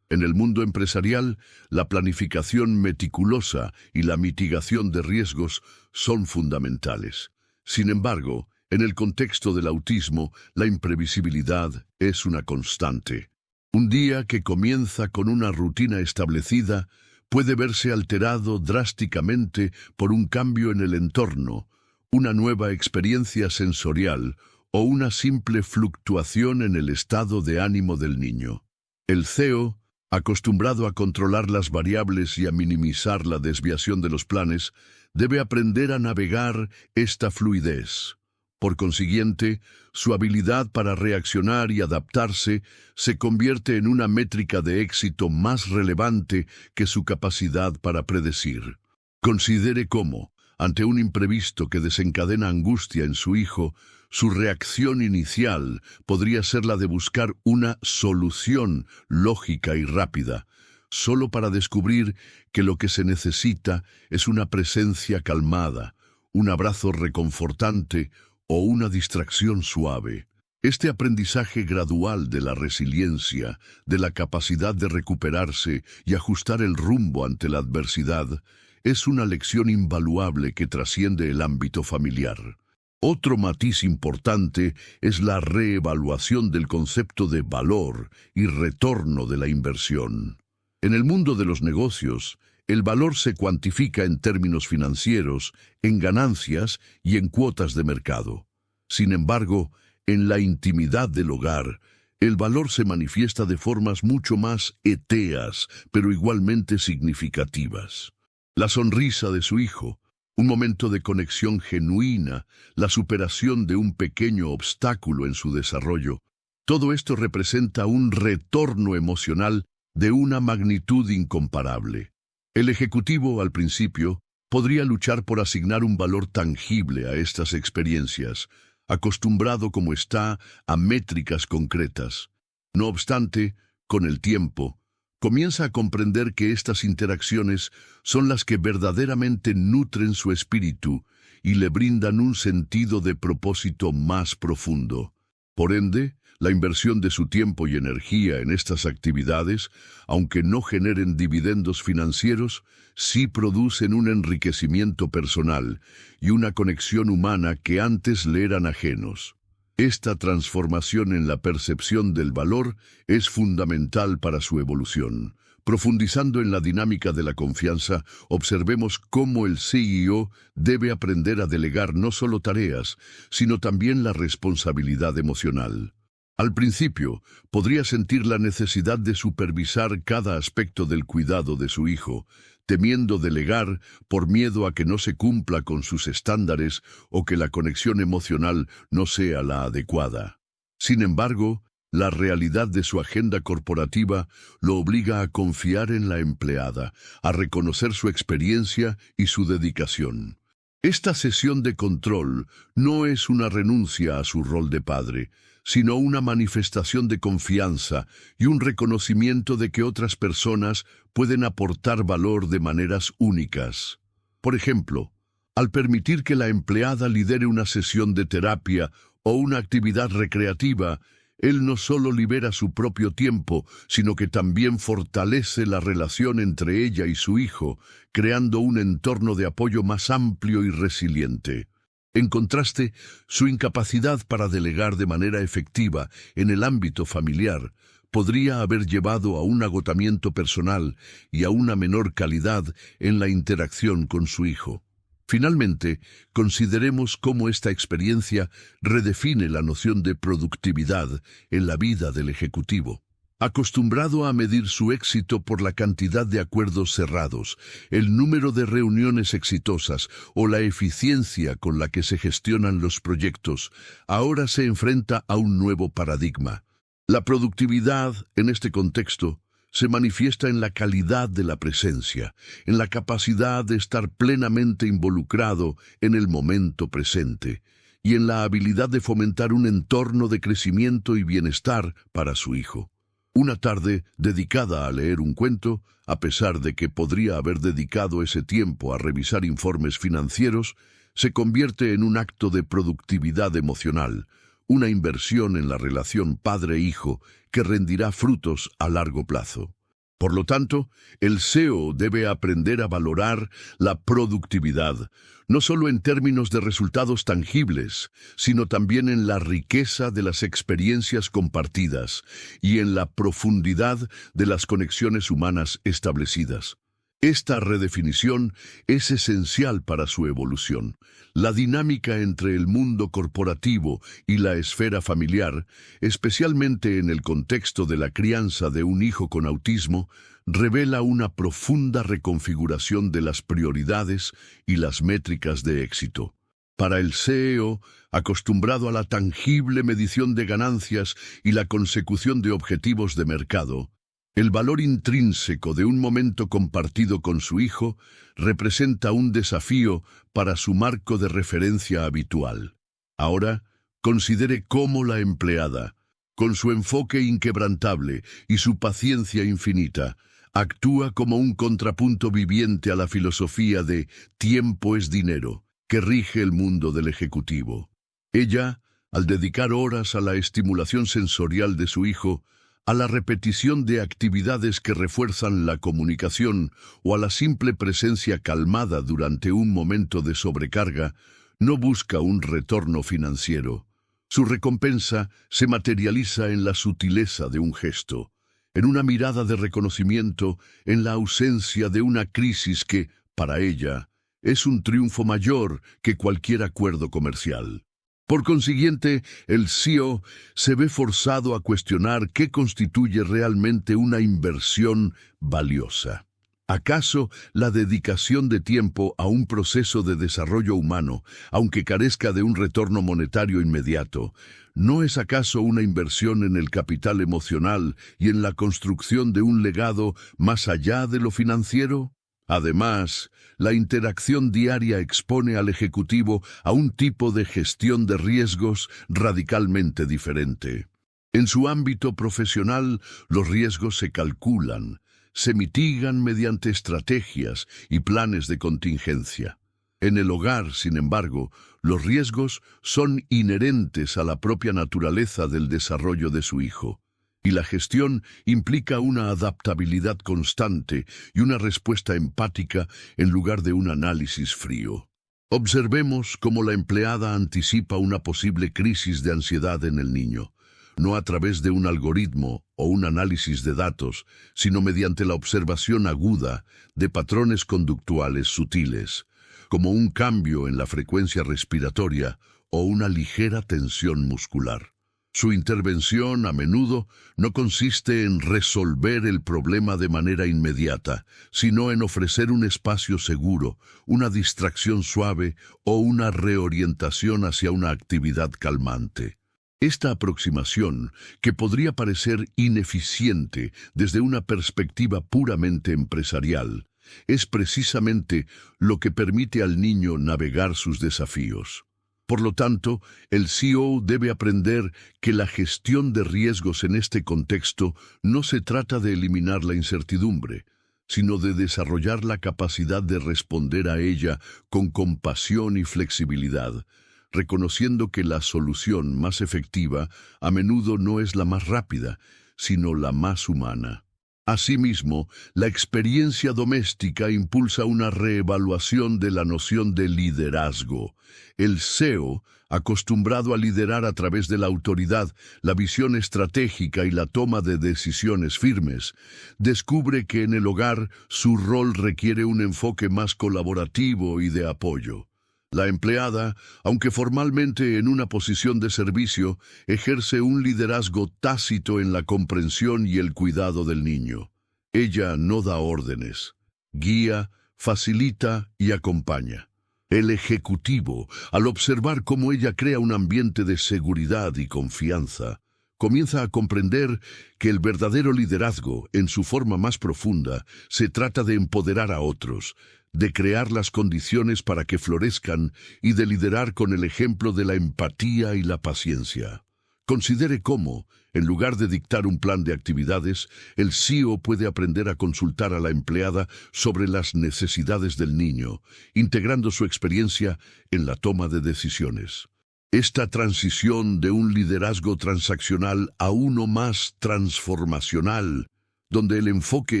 En el mundo empresarial, la planificación meticulosa y la mitigación de riesgos son fundamentales. Sin embargo, en el contexto del autismo, la imprevisibilidad es una constante. Un día que comienza con una rutina establecida puede verse alterado drásticamente por un cambio en el entorno, una nueva experiencia sensorial o una simple fluctuación en el estado de ánimo del niño. El CEO, acostumbrado a controlar las variables y a minimizar la desviación de los planes, debe aprender a navegar esta fluidez. Por consiguiente, su habilidad para reaccionar y adaptarse se convierte en una métrica de éxito más relevante que su capacidad para predecir. Considere cómo, Ante un imprevisto que desencadena angustia en su hijo, su reacción inicial podría ser la de buscar una solución lógica y rápida, solo para descubrir que lo que se necesita es una presencia calmada, un abrazo reconfortante o una distracción suave. Este aprendizaje gradual de la resiliencia, de la capacidad de recuperarse y ajustar el rumbo ante la adversidad, es una lección invaluable que trasciende el ámbito familiar. Otro matiz importante es la reevaluación del concepto de valor y retorno de la inversión. En el mundo de los negocios, el valor se cuantifica en términos financieros, en ganancias y en cuotas de mercado. Sin embargo, en la intimidad del hogar, el valor se manifiesta de formas mucho más etéreas, pero igualmente significativas. La sonrisa de su hijo, un momento de conexión genuina, la superación de un pequeño obstáculo en su desarrollo, todo esto representa un retorno emocional de una magnitud incomparable. El ejecutivo, al principio, podría luchar por asignar un valor tangible a estas experiencias, acostumbrado como está a métricas concretas. No obstante, con el tiempo, comienza a comprender que estas interacciones son las que verdaderamente nutren su espíritu y le brindan un sentido de propósito más profundo. Por ende, la inversión de su tiempo y energía en estas actividades, aunque no generen dividendos financieros, sí producen un enriquecimiento personal y una conexión humana que antes le eran ajenos. Esta transformación en la percepción del valor es fundamental para su evolución. Profundizando en la dinámica de la confianza, observemos cómo el CEO debe aprender a delegar no solo tareas, sino también la responsabilidad emocional. Al principio, podría sentir la necesidad de supervisar cada aspecto del cuidado de su hijo, temiendo delegar por miedo a que no se cumpla con sus estándares o que la conexión emocional no sea la adecuada. Sin embargo, la realidad de su agenda corporativa lo obliga a confiar en la empleada, a reconocer su experiencia y su dedicación. Esta cesión de control no es una renuncia a su rol de padre, sino una manifestación de confianza y un reconocimiento de que otras personas pueden aportar valor de maneras únicas. Por ejemplo, al permitir que la empleada lidere una sesión de terapia o una actividad recreativa, él no solo libera su propio tiempo, sino que también fortalece la relación entre ella y su hijo, creando un entorno de apoyo más amplio y resiliente. En contraste, su incapacidad para delegar de manera efectiva en el ámbito familiar podría haber llevado a un agotamiento personal y a una menor calidad en la interacción con su hijo. Finalmente, consideremos cómo esta experiencia redefine la noción de productividad en la vida del ejecutivo. Acostumbrado a medir su éxito por la cantidad de acuerdos cerrados, el número de reuniones exitosas o la eficiencia con la que se gestionan los proyectos, ahora se enfrenta a un nuevo paradigma. La productividad, en este contexto, se manifiesta en la calidad de la presencia, en la capacidad de estar plenamente involucrado en el momento presente, y en la habilidad de fomentar un entorno de crecimiento y bienestar para su hijo. Una tarde dedicada a leer un cuento, a pesar de que podría haber dedicado ese tiempo a revisar informes financieros, se convierte en un acto de productividad emocional, una inversión en la relación padre-hijo que rendirá frutos a largo plazo. Por lo tanto, el CEO debe aprender a valorar la productividad, no solo en términos de resultados tangibles, sino también en la riqueza de las experiencias compartidas y en la profundidad de las conexiones humanas establecidas. Esta redefinición es esencial para su evolución. La dinámica entre el mundo corporativo y la esfera familiar, especialmente en el contexto de la crianza de un hijo con autismo, revela una profunda reconfiguración de las prioridades y las métricas de éxito. Para el CEO, acostumbrado a la tangible medición de ganancias y la consecución de objetivos de mercado, El valor intrínseco de un momento compartido con su hijo representa un desafío para su marco de referencia habitual. Ahora, considere cómo la empleada, con su enfoque inquebrantable y su paciencia infinita, actúa como un contrapunto viviente a la filosofía de tiempo es dinero, que rige el mundo del ejecutivo. Ella, al dedicar horas a la estimulación sensorial de su hijo, a la repetición de actividades que refuerzan la comunicación o a la simple presencia calmada durante un momento de sobrecarga, no busca un retorno financiero. Su recompensa se materializa en la sutileza de un gesto, en una mirada de reconocimiento, en la ausencia de una crisis que, para ella, es un triunfo mayor que cualquier acuerdo comercial. Por consiguiente, el CEO se ve forzado a cuestionar qué constituye realmente una inversión valiosa. ¿Acaso la dedicación de tiempo a un proceso de desarrollo humano, aunque carezca de un retorno monetario inmediato, no es acaso una inversión en el capital emocional y en la construcción de un legado más allá de lo financiero? Además, la interacción diaria expone al ejecutivo a un tipo de gestión de riesgos radicalmente diferente. En su ámbito profesional, los riesgos se calculan, se mitigan mediante estrategias y planes de contingencia. En el hogar, sin embargo, los riesgos son inherentes a la propia naturaleza del desarrollo de su hijo. Y la gestión implica una adaptabilidad constante y una respuesta empática en lugar de un análisis frío. Observemos cómo la empleada anticipa una posible crisis de ansiedad en el niño, no a través de un algoritmo o un análisis de datos, sino mediante la observación aguda de patrones conductuales sutiles, como un cambio en la frecuencia respiratoria o una ligera tensión muscular. Su intervención, a menudo, no consiste en resolver el problema de manera inmediata, sino en ofrecer un espacio seguro, una distracción suave o una reorientación hacia una actividad calmante. Esta aproximación, que podría parecer ineficiente desde una perspectiva puramente empresarial, es precisamente lo que permite al niño navegar sus desafíos. Por lo tanto, el CEO debe aprender que la gestión de riesgos en este contexto no se trata de eliminar la incertidumbre, sino de desarrollar la capacidad de responder a ella con compasión y flexibilidad, reconociendo que la solución más efectiva a menudo no es la más rápida, sino la más humana. Asimismo, la experiencia doméstica impulsa una reevaluación de la noción de liderazgo. El CEO, acostumbrado a liderar a través de la autoridad, la visión estratégica y la toma de decisiones firmes, descubre que en el hogar su rol requiere un enfoque más colaborativo y de apoyo. La empleada, aunque formalmente en una posición de servicio, ejerce un liderazgo tácito en la comprensión y el cuidado del niño. Ella no da órdenes, guía, facilita y acompaña. El ejecutivo, al observar cómo ella crea un ambiente de seguridad y confianza, comienza a comprender que el verdadero liderazgo, en su forma más profunda, se trata de empoderar a otros, de crear las condiciones para que florezcan y de liderar con el ejemplo de la empatía y la paciencia. Considere cómo, en lugar de dictar un plan de actividades, el CEO puede aprender a consultar a la empleada sobre las necesidades del niño, integrando su experiencia en la toma de decisiones. Esta transición de un liderazgo transaccional a uno más transformacional, donde el enfoque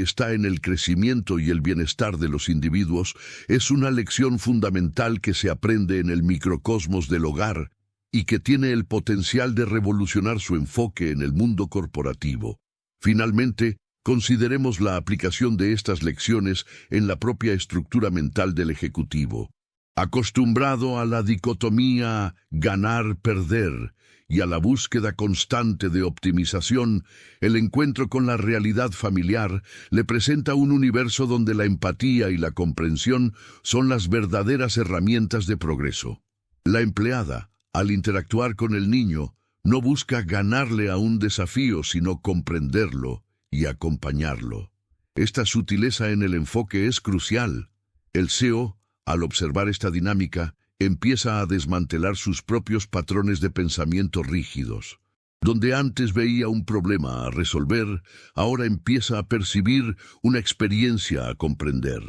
está en el crecimiento y el bienestar de los individuos, es una lección fundamental que se aprende en el microcosmos del hogar y que tiene el potencial de revolucionar su enfoque en el mundo corporativo. Finalmente, consideremos la aplicación de estas lecciones en la propia estructura mental del ejecutivo. Acostumbrado a la dicotomía ganar-perder y a la búsqueda constante de optimización, el encuentro con la realidad familiar le presenta un universo donde la empatía y la comprensión son las verdaderas herramientas de progreso. La empleada, al interactuar con el niño, no busca ganarle a un desafío, sino comprenderlo y acompañarlo. Esta sutileza en el enfoque es crucial. El CEO, al observar esta dinámica, empieza a desmantelar sus propios patrones de pensamiento rígidos. Donde antes veía un problema a resolver, ahora empieza a percibir una experiencia a comprender.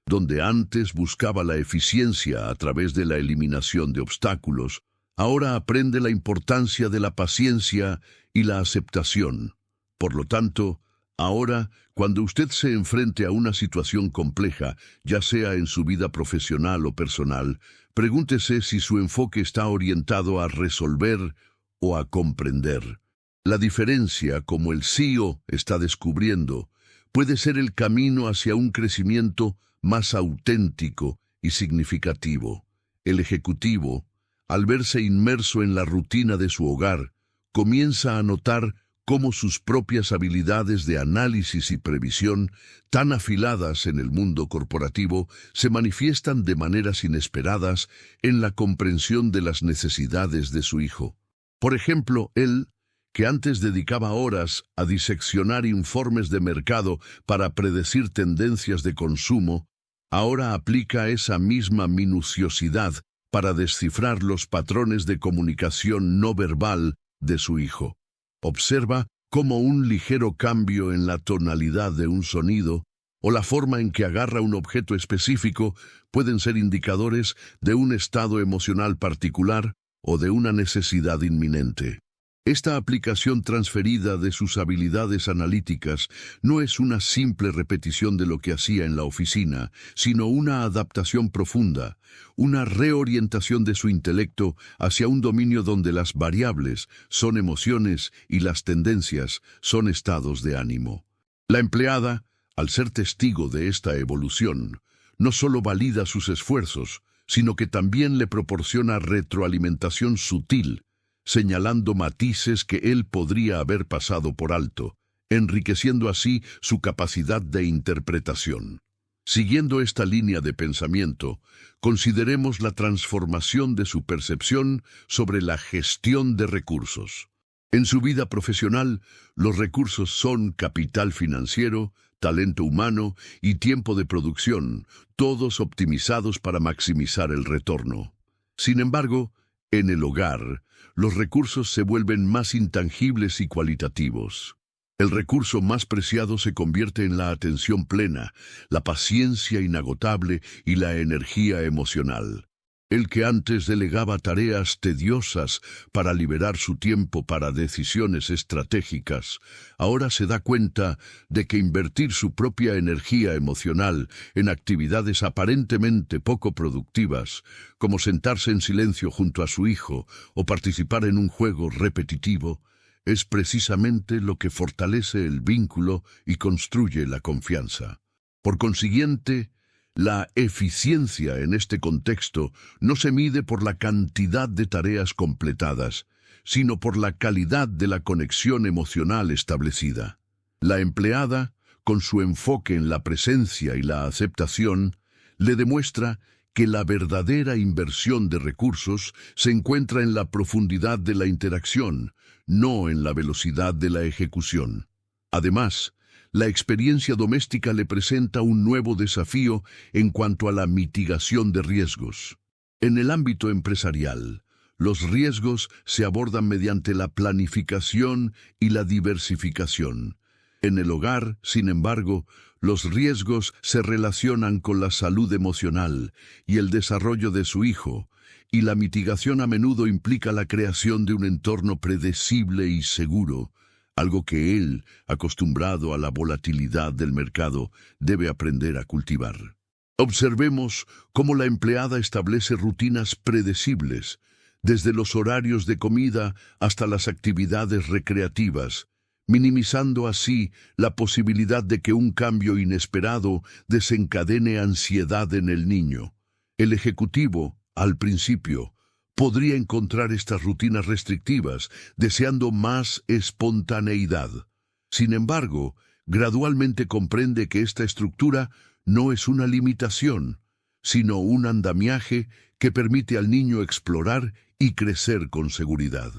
Donde antes buscaba la eficiencia a través de la eliminación de obstáculos, ahora aprende la importancia de la paciencia y la aceptación. Por lo tanto, ahora, cuando usted se enfrente a una situación compleja, ya sea en su vida profesional o personal, pregúntese si su enfoque está orientado a resolver o a comprender. La diferencia, como el CEO está descubriendo, puede ser el camino hacia un crecimiento más auténtico y significativo. El ejecutivo, al verse inmerso en la rutina de su hogar, comienza a notar cómo sus propias habilidades de análisis y previsión, tan afiladas en el mundo corporativo, se manifiestan de maneras inesperadas en la comprensión de las necesidades de su hijo. Por ejemplo, él, que antes dedicaba horas a diseccionar informes de mercado para predecir tendencias de consumo, ahora aplica esa misma minuciosidad para descifrar los patrones de comunicación no verbal de su hijo. Observa cómo un ligero cambio en la tonalidad de un sonido o la forma en que agarra un objeto específico pueden ser indicadores de un estado emocional particular o de una necesidad inminente. Esta aplicación transferida de sus habilidades analíticas no es una simple repetición de lo que hacía en la oficina, sino una adaptación profunda, una reorientación de su intelecto hacia un dominio donde las variables son emociones y las tendencias son estados de ánimo. La empleada, al ser testigo de esta evolución, no solo valida sus esfuerzos, sino que también le proporciona retroalimentación sutil, señalando matices que él podría haber pasado por alto, enriqueciendo así su capacidad de interpretación. Siguiendo esta línea de pensamiento, consideremos la transformación de su percepción sobre la gestión de recursos. En su vida profesional, los recursos son capital financiero, talento humano y tiempo de producción, todos optimizados para maximizar el retorno. Sin embargo, en el hogar, los recursos se vuelven más intangibles y cualitativos. El recurso más preciado se convierte en la atención plena, la paciencia inagotable y la energía emocional. El que antes delegaba tareas tediosas para liberar su tiempo para decisiones estratégicas, ahora se da cuenta de que invertir su propia energía emocional en actividades aparentemente poco productivas, como sentarse en silencio junto a su hijo o participar en un juego repetitivo, es precisamente lo que fortalece el vínculo y construye la confianza. Por consiguiente, la eficiencia en este contexto no se mide por la cantidad de tareas completadas, sino por la calidad de la conexión emocional establecida. La empleada, con su enfoque en la presencia y la aceptación, le demuestra que la verdadera inversión de recursos se encuentra en la profundidad de la interacción, no en la velocidad de la ejecución. Además, la experiencia doméstica le presenta un nuevo desafío en cuanto a la mitigación de riesgos. En el ámbito empresarial, los riesgos se abordan mediante la planificación y la diversificación. En el hogar, sin embargo, los riesgos se relacionan con la salud emocional y el desarrollo de su hijo, y la mitigación a menudo implica la creación de un entorno predecible y seguro, algo que él, acostumbrado a la volatilidad del mercado, debe aprender a cultivar. Observemos cómo la empleada establece rutinas predecibles, desde los horarios de comida hasta las actividades recreativas, minimizando así la posibilidad de que un cambio inesperado desencadene ansiedad en el niño. El ejecutivo, al principio, podría encontrar estas rutinas restrictivas, deseando más espontaneidad. Sin embargo, gradualmente comprende que esta estructura no es una limitación, sino un andamiaje que permite al niño explorar y crecer con seguridad.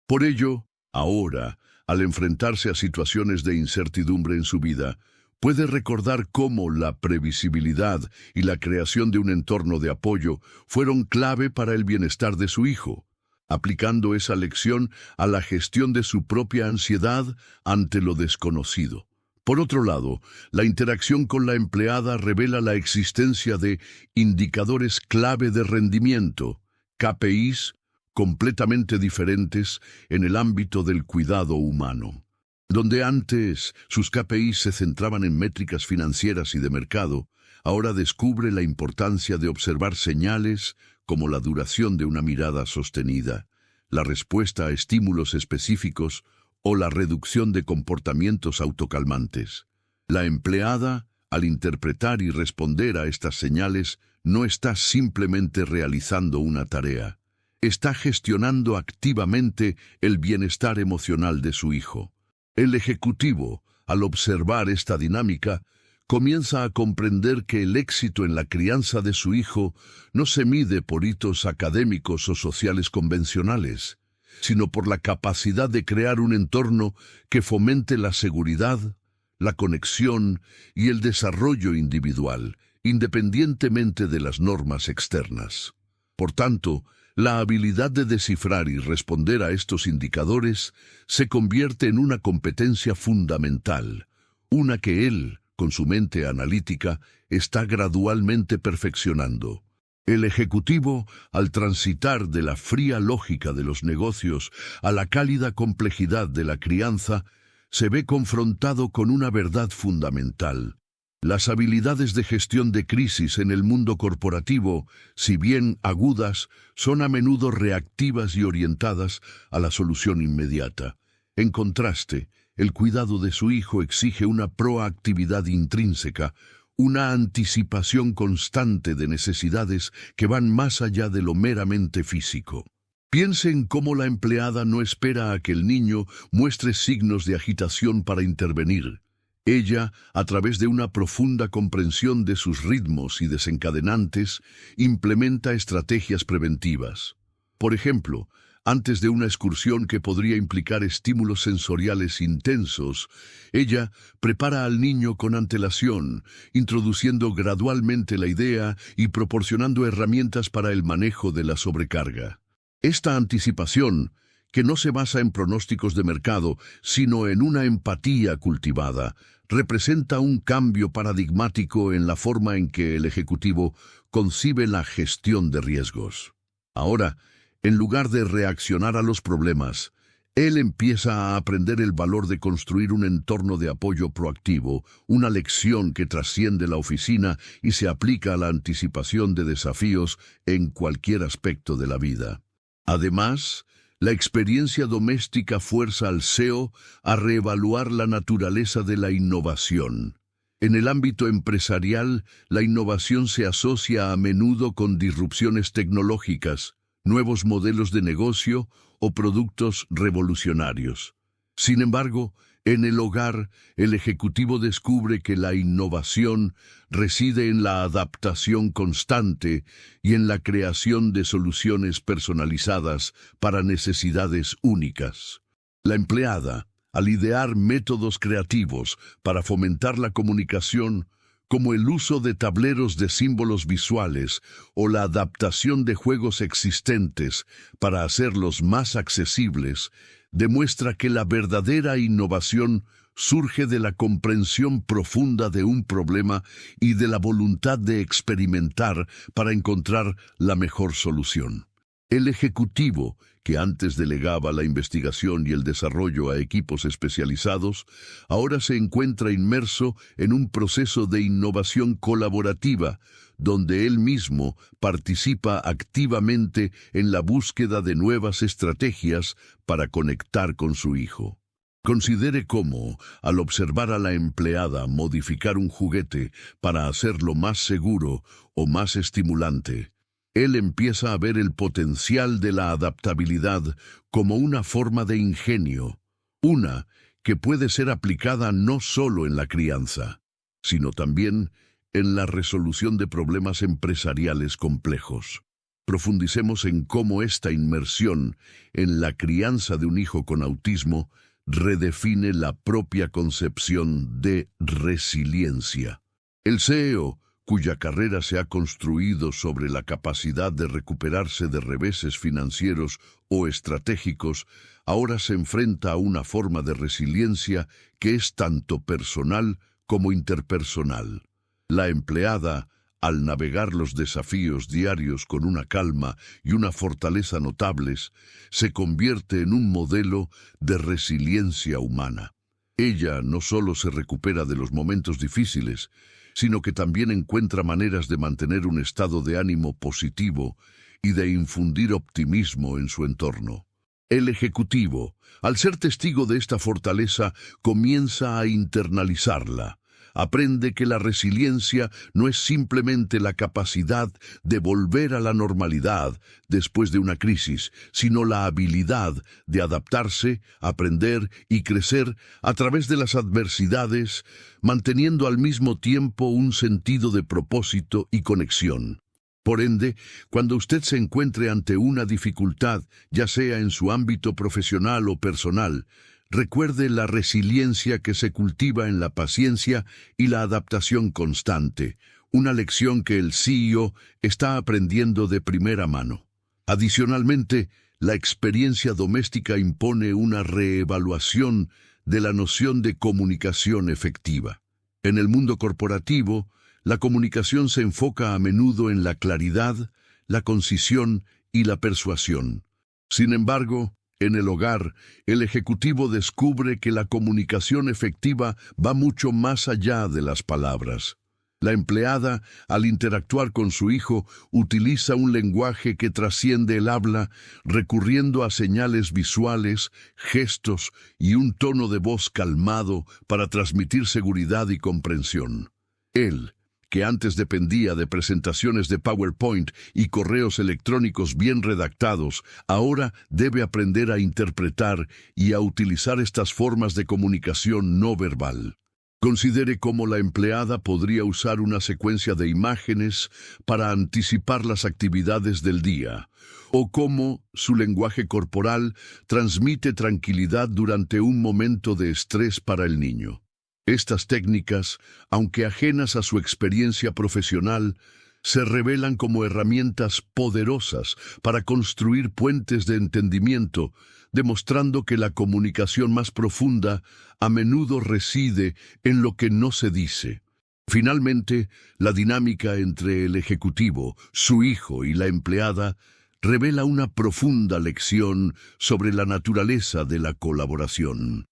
Por ello, ahora, al enfrentarse a situaciones de incertidumbre en su vida, puede recordar cómo la previsibilidad y la creación de un entorno de apoyo fueron clave para el bienestar de su hijo, aplicando esa lección a la gestión de su propia ansiedad ante lo desconocido. Por otro lado, la interacción con la empleada revela la existencia de indicadores clave de rendimiento, KPIs, completamente diferentes en el ámbito del cuidado humano. Donde antes sus KPIs se centraban en métricas financieras y de mercado, ahora descubre la importancia de observar señales como la duración de una mirada sostenida, la respuesta a estímulos específicos o la reducción de comportamientos autocalmantes. La empleada, al interpretar y responder a estas señales, no está simplemente realizando una tarea, está gestionando activamente el bienestar emocional de su hijo. El ejecutivo, al observar esta dinámica, comienza a comprender que el éxito en la crianza de su hijo no se mide por hitos académicos o sociales convencionales, sino por la capacidad de crear un entorno que fomente la seguridad, la conexión y el desarrollo individual, independientemente de las normas externas. Por tanto, la habilidad de descifrar y responder a estos indicadores se convierte en una competencia fundamental, una que él, con su mente analítica, está gradualmente perfeccionando. El ejecutivo, al transitar de la fría lógica de los negocios a la cálida complejidad de la crianza, se ve confrontado con una verdad fundamental. Las habilidades de gestión de crisis en el mundo corporativo, si bien agudas, son a menudo reactivas y orientadas a la solución inmediata. En contraste, el cuidado de su hijo exige una proactividad intrínseca, una anticipación constante de necesidades que van más allá de lo meramente físico. Piense en cómo la empleada no espera a que el niño muestre signos de agitación para intervenir. Ella, a través de una profunda comprensión de sus ritmos y desencadenantes, implementa estrategias preventivas. Por ejemplo, antes de una excursión que podría implicar estímulos sensoriales intensos, ella prepara al niño con antelación, introduciendo gradualmente la idea y proporcionando herramientas para el manejo de la sobrecarga. Esta anticipación, que no se basa en pronósticos de mercado, sino en una empatía cultivada, representa un cambio paradigmático en la forma en que el ejecutivo concibe la gestión de riesgos. Ahora, en lugar de reaccionar a los problemas, él empieza a aprender el valor de construir un entorno de apoyo proactivo, una lección que trasciende la oficina y se aplica a la anticipación de desafíos en cualquier aspecto de la vida. Además, la experiencia doméstica fuerza al CEO a reevaluar la naturaleza de la innovación. En el ámbito empresarial, la innovación se asocia a menudo con disrupciones tecnológicas, nuevos modelos de negocio o productos revolucionarios. Sin embargo, en el hogar, el ejecutivo descubre que la innovación reside en la adaptación constante y en la creación de soluciones personalizadas para necesidades únicas. La empleada, al idear métodos creativos para fomentar la comunicación, como el uso de tableros de símbolos visuales o la adaptación de juegos existentes para hacerlos más accesibles, demuestra que la verdadera innovación surge de la comprensión profunda de un problema y de la voluntad de experimentar para encontrar la mejor solución. El ejecutivo, que antes delegaba la investigación y el desarrollo a equipos especializados, ahora se encuentra inmerso en un proceso de innovación colaborativa, donde él mismo participa activamente en la búsqueda de nuevas estrategias para conectar con su hijo. Considere cómo, al observar a la empleada modificar un juguete para hacerlo más seguro o más estimulante, él empieza a ver el potencial de la adaptabilidad como una forma de ingenio, una que puede ser aplicada no solo en la crianza, sino también en la resolución de problemas empresariales complejos. Profundicemos en cómo esta inmersión en la crianza de un hijo con autismo redefine la propia concepción de resiliencia. El CEO, cuya carrera se ha construido sobre la capacidad de recuperarse de reveses financieros o estratégicos, ahora se enfrenta a una forma de resiliencia que es tanto personal como interpersonal. La empleada, al navegar los desafíos diarios con una calma y una fortaleza notables, se convierte en un modelo de resiliencia humana. Ella no solo se recupera de los momentos difíciles, sino que también encuentra maneras de mantener un estado de ánimo positivo y de infundir optimismo en su entorno. El ejecutivo, al ser testigo de esta fortaleza, comienza a internalizarla. Aprende que la resiliencia no es simplemente la capacidad de volver a la normalidad después de una crisis, sino la habilidad de adaptarse, aprender y crecer a través de las adversidades, manteniendo al mismo tiempo un sentido de propósito y conexión. Por ende, cuando usted se encuentre ante una dificultad, ya sea en su ámbito profesional o personal, recuerde la resiliencia que se cultiva en la paciencia y la adaptación constante, una lección que el CEO está aprendiendo de primera mano. Adicionalmente, la experiencia doméstica impone una reevaluación de la noción de comunicación efectiva. En el mundo corporativo, la comunicación se enfoca a menudo en la claridad, la concisión y la persuasión. Sin embargo, en el hogar, el ejecutivo descubre que la comunicación efectiva va mucho más allá de las palabras. La empleada, al interactuar con su hijo, utiliza un lenguaje que trasciende el habla, recurriendo a señales visuales, gestos y un tono de voz calmado para transmitir seguridad y comprensión. Él, que antes dependía de presentaciones de PowerPoint y correos electrónicos bien redactados, ahora debe aprender a interpretar y a utilizar estas formas de comunicación no verbal. Considere cómo la empleada podría usar una secuencia de imágenes para anticipar las actividades del día, o cómo su lenguaje corporal transmite tranquilidad durante un momento de estrés para el niño. Estas técnicas, aunque ajenas a su experiencia profesional, se revelan como herramientas poderosas para construir puentes de entendimiento, demostrando que la comunicación más profunda a menudo reside en lo que no se dice. Finalmente, la dinámica entre el ejecutivo, su hijo y la empleada revela una profunda lección sobre la naturaleza de la colaboración.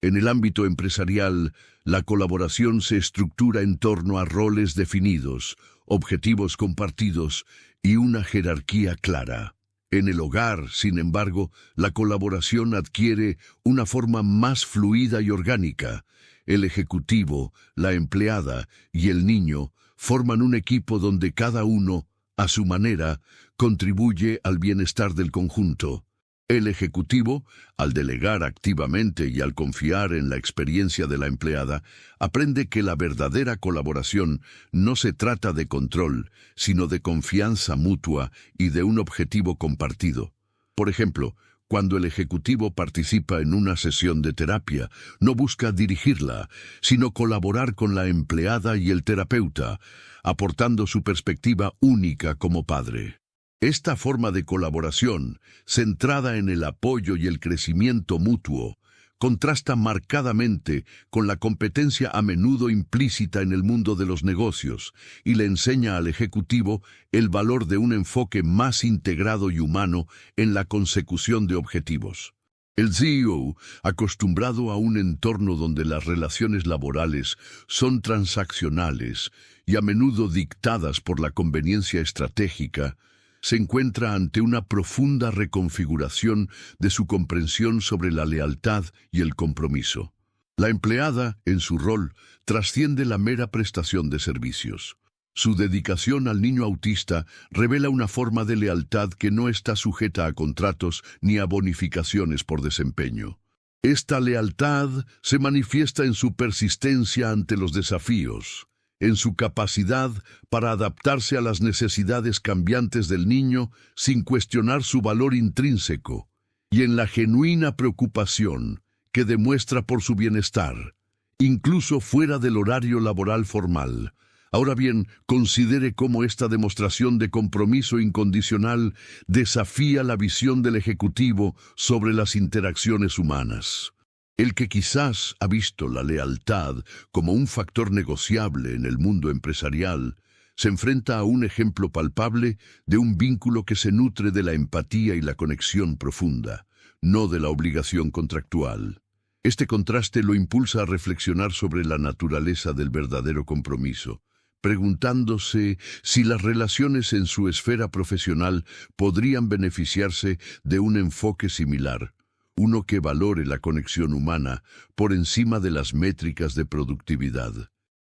En el ámbito empresarial, la colaboración se estructura en torno a roles definidos, objetivos compartidos y una jerarquía clara. En el hogar, sin embargo, la colaboración adquiere una forma más fluida y orgánica. El ejecutivo, la empleada y el niño forman un equipo donde cada uno, a su manera, contribuye al bienestar del conjunto. El ejecutivo, al delegar activamente y al confiar en la experiencia de la empleada, aprende que la verdadera colaboración no se trata de control, sino de confianza mutua y de un objetivo compartido. Por ejemplo, cuando el ejecutivo participa en una sesión de terapia, no busca dirigirla, sino colaborar con la empleada y el terapeuta, aportando su perspectiva única como padre. Esta forma de colaboración, centrada en el apoyo y el crecimiento mutuo, contrasta marcadamente con la competencia a menudo implícita en el mundo de los negocios y le enseña al ejecutivo el valor de un enfoque más integrado y humano en la consecución de objetivos. El CEO, acostumbrado a un entorno donde las relaciones laborales son transaccionales y a menudo dictadas por la conveniencia estratégica, se encuentra ante una profunda reconfiguración de su comprensión sobre la lealtad y el compromiso. La empleada, en su rol, trasciende la mera prestación de servicios. Su dedicación al niño autista revela una forma de lealtad que no está sujeta a contratos ni a bonificaciones por desempeño. Esta lealtad se manifiesta en su persistencia ante los desafíos, en su capacidad para adaptarse a las necesidades cambiantes del niño sin cuestionar su valor intrínseco, y en la genuina preocupación que demuestra por su bienestar, incluso fuera del horario laboral formal. Ahora bien, considere cómo esta demostración de compromiso incondicional desafía la visión del ejecutivo sobre las interacciones humanas. El que quizás ha visto la lealtad como un factor negociable en el mundo empresarial, se enfrenta a un ejemplo palpable de un vínculo que se nutre de la empatía y la conexión profunda, no de la obligación contractual. Este contraste lo impulsa a reflexionar sobre la naturaleza del verdadero compromiso, preguntándose si las relaciones en su esfera profesional podrían beneficiarse de un enfoque similar, uno que valore la conexión humana por encima de las métricas de productividad.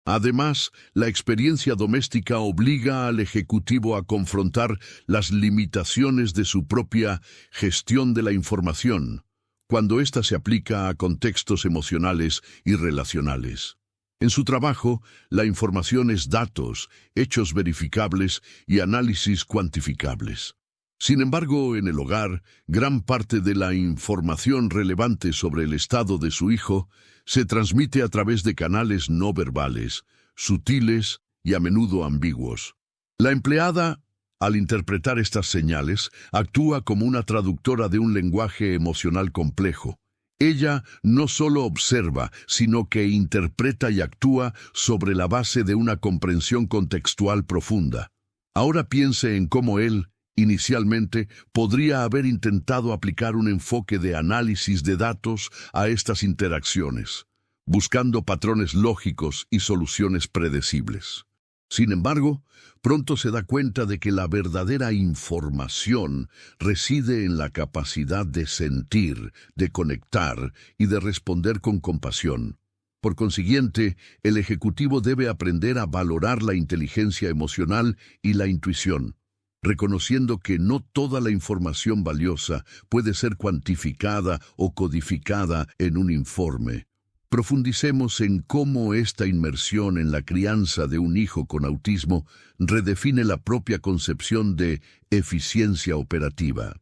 Además, la experiencia doméstica obliga al ejecutivo a confrontar las limitaciones de su propia gestión de la información, cuando ésta se aplica a contextos emocionales y relacionales. En su trabajo, la información es datos, hechos verificables y análisis cuantificables. Sin embargo, en el hogar, gran parte de la información relevante sobre el estado de su hijo se transmite a través de canales no verbales, sutiles y a menudo ambiguos. La empleada, al interpretar estas señales, actúa como una traductora de un lenguaje emocional complejo. Ella no solo observa, sino que interpreta y actúa sobre la base de una comprensión contextual profunda. Ahora piense en cómo él, inicialmente, podría haber intentado aplicar un enfoque de análisis de datos a estas interacciones, buscando patrones lógicos y soluciones predecibles. Sin embargo, pronto se da cuenta de que la verdadera información reside en la capacidad de sentir, de conectar y de responder con compasión. Por consiguiente, el ejecutivo debe aprender a valorar la inteligencia emocional y la intuición, reconociendo que no toda la información valiosa puede ser cuantificada o codificada en un informe. Profundicemos en cómo esta inmersión en la crianza de un hijo con autismo redefine la propia concepción de eficiencia operativa.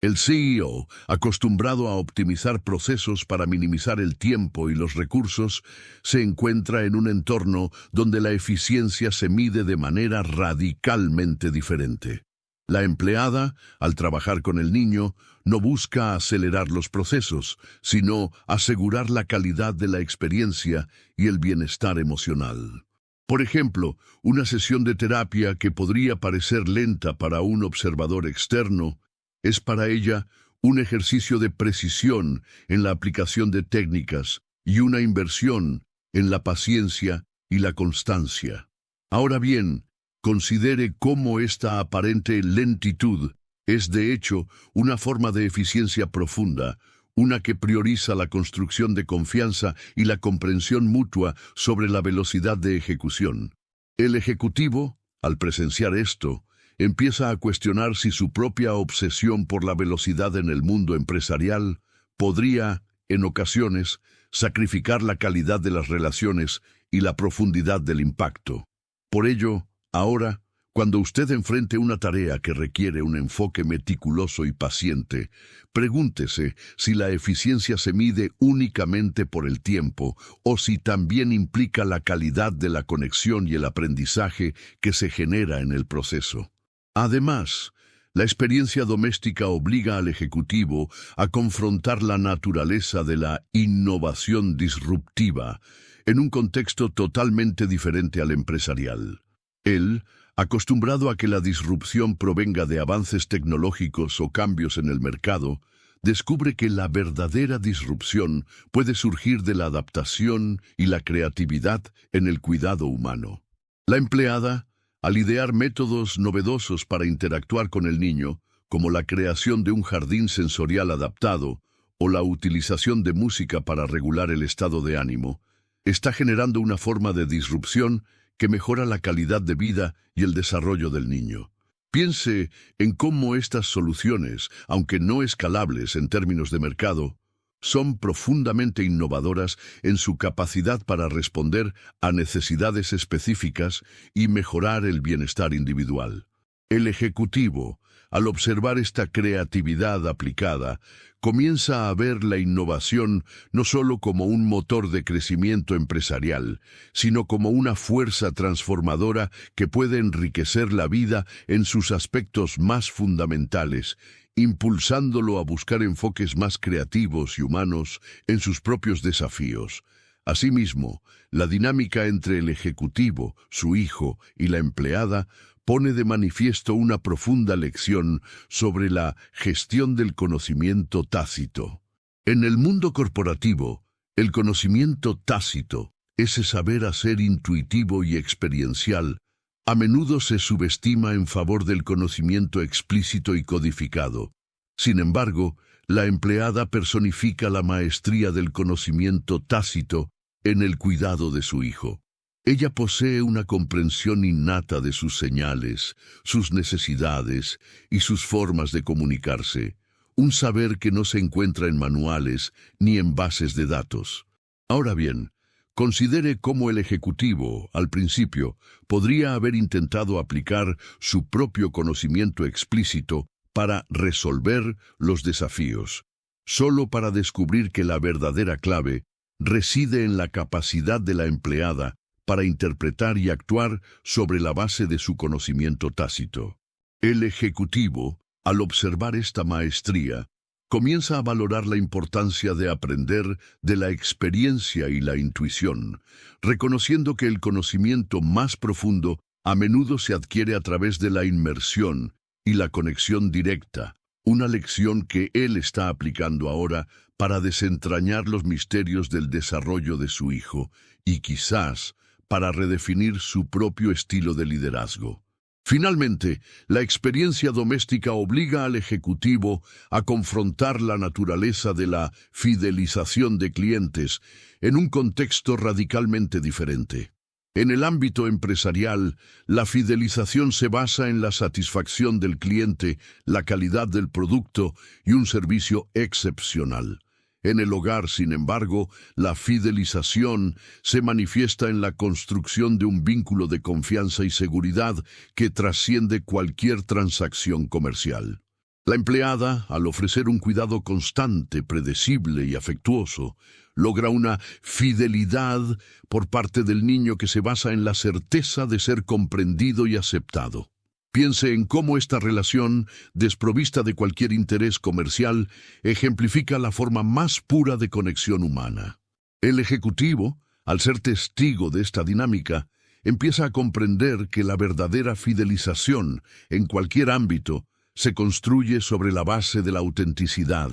El CEO, acostumbrado a optimizar procesos para minimizar el tiempo y los recursos, se encuentra en un entorno donde la eficiencia se mide de manera radicalmente diferente. La empleada, al trabajar con el niño, no busca acelerar los procesos, sino asegurar la calidad de la experiencia y el bienestar emocional. Por ejemplo, una sesión de terapia que podría parecer lenta para un observador externo, es para ella un ejercicio de precisión en la aplicación de técnicas y una inversión en la paciencia y la constancia. Ahora bien, considere cómo esta aparente lentitud es de hecho una forma de eficiencia profunda, una que prioriza la construcción de confianza y la comprensión mutua sobre la velocidad de ejecución. El ejecutivo, al presenciar esto, empieza a cuestionar si su propia obsesión por la velocidad en el mundo empresarial podría, en ocasiones, sacrificar la calidad de las relaciones y la profundidad del impacto. Por ello, ahora, cuando usted enfrente una tarea que requiere un enfoque meticuloso y paciente, pregúntese si la eficiencia se mide únicamente por el tiempo o si también implica la calidad de la conexión y el aprendizaje que se genera en el proceso. Además, la experiencia doméstica obliga al ejecutivo a confrontar la naturaleza de la innovación disruptiva en un contexto totalmente diferente al empresarial. Él, acostumbrado a que la disrupción provenga de avances tecnológicos o cambios en el mercado, descubre que la verdadera disrupción puede surgir de la adaptación y la creatividad en el cuidado humano. La empleada, al idear métodos novedosos para interactuar con el niño, como la creación de un jardín sensorial adaptado o la utilización de música para regular el estado de ánimo, está generando una forma de disrupción que mejora la calidad de vida y el desarrollo del niño. Piense en cómo estas soluciones, aunque no escalables en términos de mercado, son profundamente innovadoras en su capacidad para responder a necesidades específicas y mejorar el bienestar individual. El ejecutivo, al observar esta creatividad aplicada, comienza a ver la innovación no solo como un motor de crecimiento empresarial, sino como una fuerza transformadora que puede enriquecer la vida en sus aspectos más fundamentales, impulsándolo a buscar enfoques más creativos y humanos en sus propios desafíos. Asimismo, la dinámica entre el ejecutivo, su hijo y la empleada pone de manifiesto una profunda lección sobre la gestión del conocimiento tácito. En el mundo corporativo, el conocimiento tácito, ese saber hacer intuitivo y experiencial, a menudo se subestima en favor del conocimiento explícito y codificado. Sin embargo, la empleada personifica la maestría del conocimiento tácito en el cuidado de su hijo. Ella posee una comprensión innata de sus señales, sus necesidades y sus formas de comunicarse, un saber que no se encuentra en manuales ni en bases de datos. Ahora bien, considere cómo el ejecutivo, al principio, podría haber intentado aplicar su propio conocimiento explícito para resolver los desafíos, solo para descubrir que la verdadera clave reside en la capacidad de la empleada para interpretar y actuar sobre la base de su conocimiento tácito. El ejecutivo, al observar esta maestría, comienza a valorar la importancia de aprender de la experiencia y la intuición, reconociendo que el conocimiento más profundo a menudo se adquiere a través de la inmersión y la conexión directa, una lección que él está aplicando ahora para desentrañar los misterios del desarrollo de su hijo y quizás para redefinir su propio estilo de liderazgo. Finalmente, la experiencia doméstica obliga al ejecutivo a confrontar la naturaleza de la fidelización de clientes en un contexto radicalmente diferente. En el ámbito empresarial, la fidelización se basa en la satisfacción del cliente, la calidad del producto y un servicio excepcional. En el hogar, sin embargo, la fidelización se manifiesta en la construcción de un vínculo de confianza y seguridad que trasciende cualquier transacción comercial. La empleada, al ofrecer un cuidado constante, predecible y afectuoso, logra una fidelidad por parte del niño que se basa en la certeza de ser comprendido y aceptado. Piense en cómo esta relación, desprovista de cualquier interés comercial, ejemplifica la forma más pura de conexión humana. El ejecutivo, al ser testigo de esta dinámica, empieza a comprender que la verdadera fidelización, en cualquier ámbito, se construye sobre la base de la autenticidad,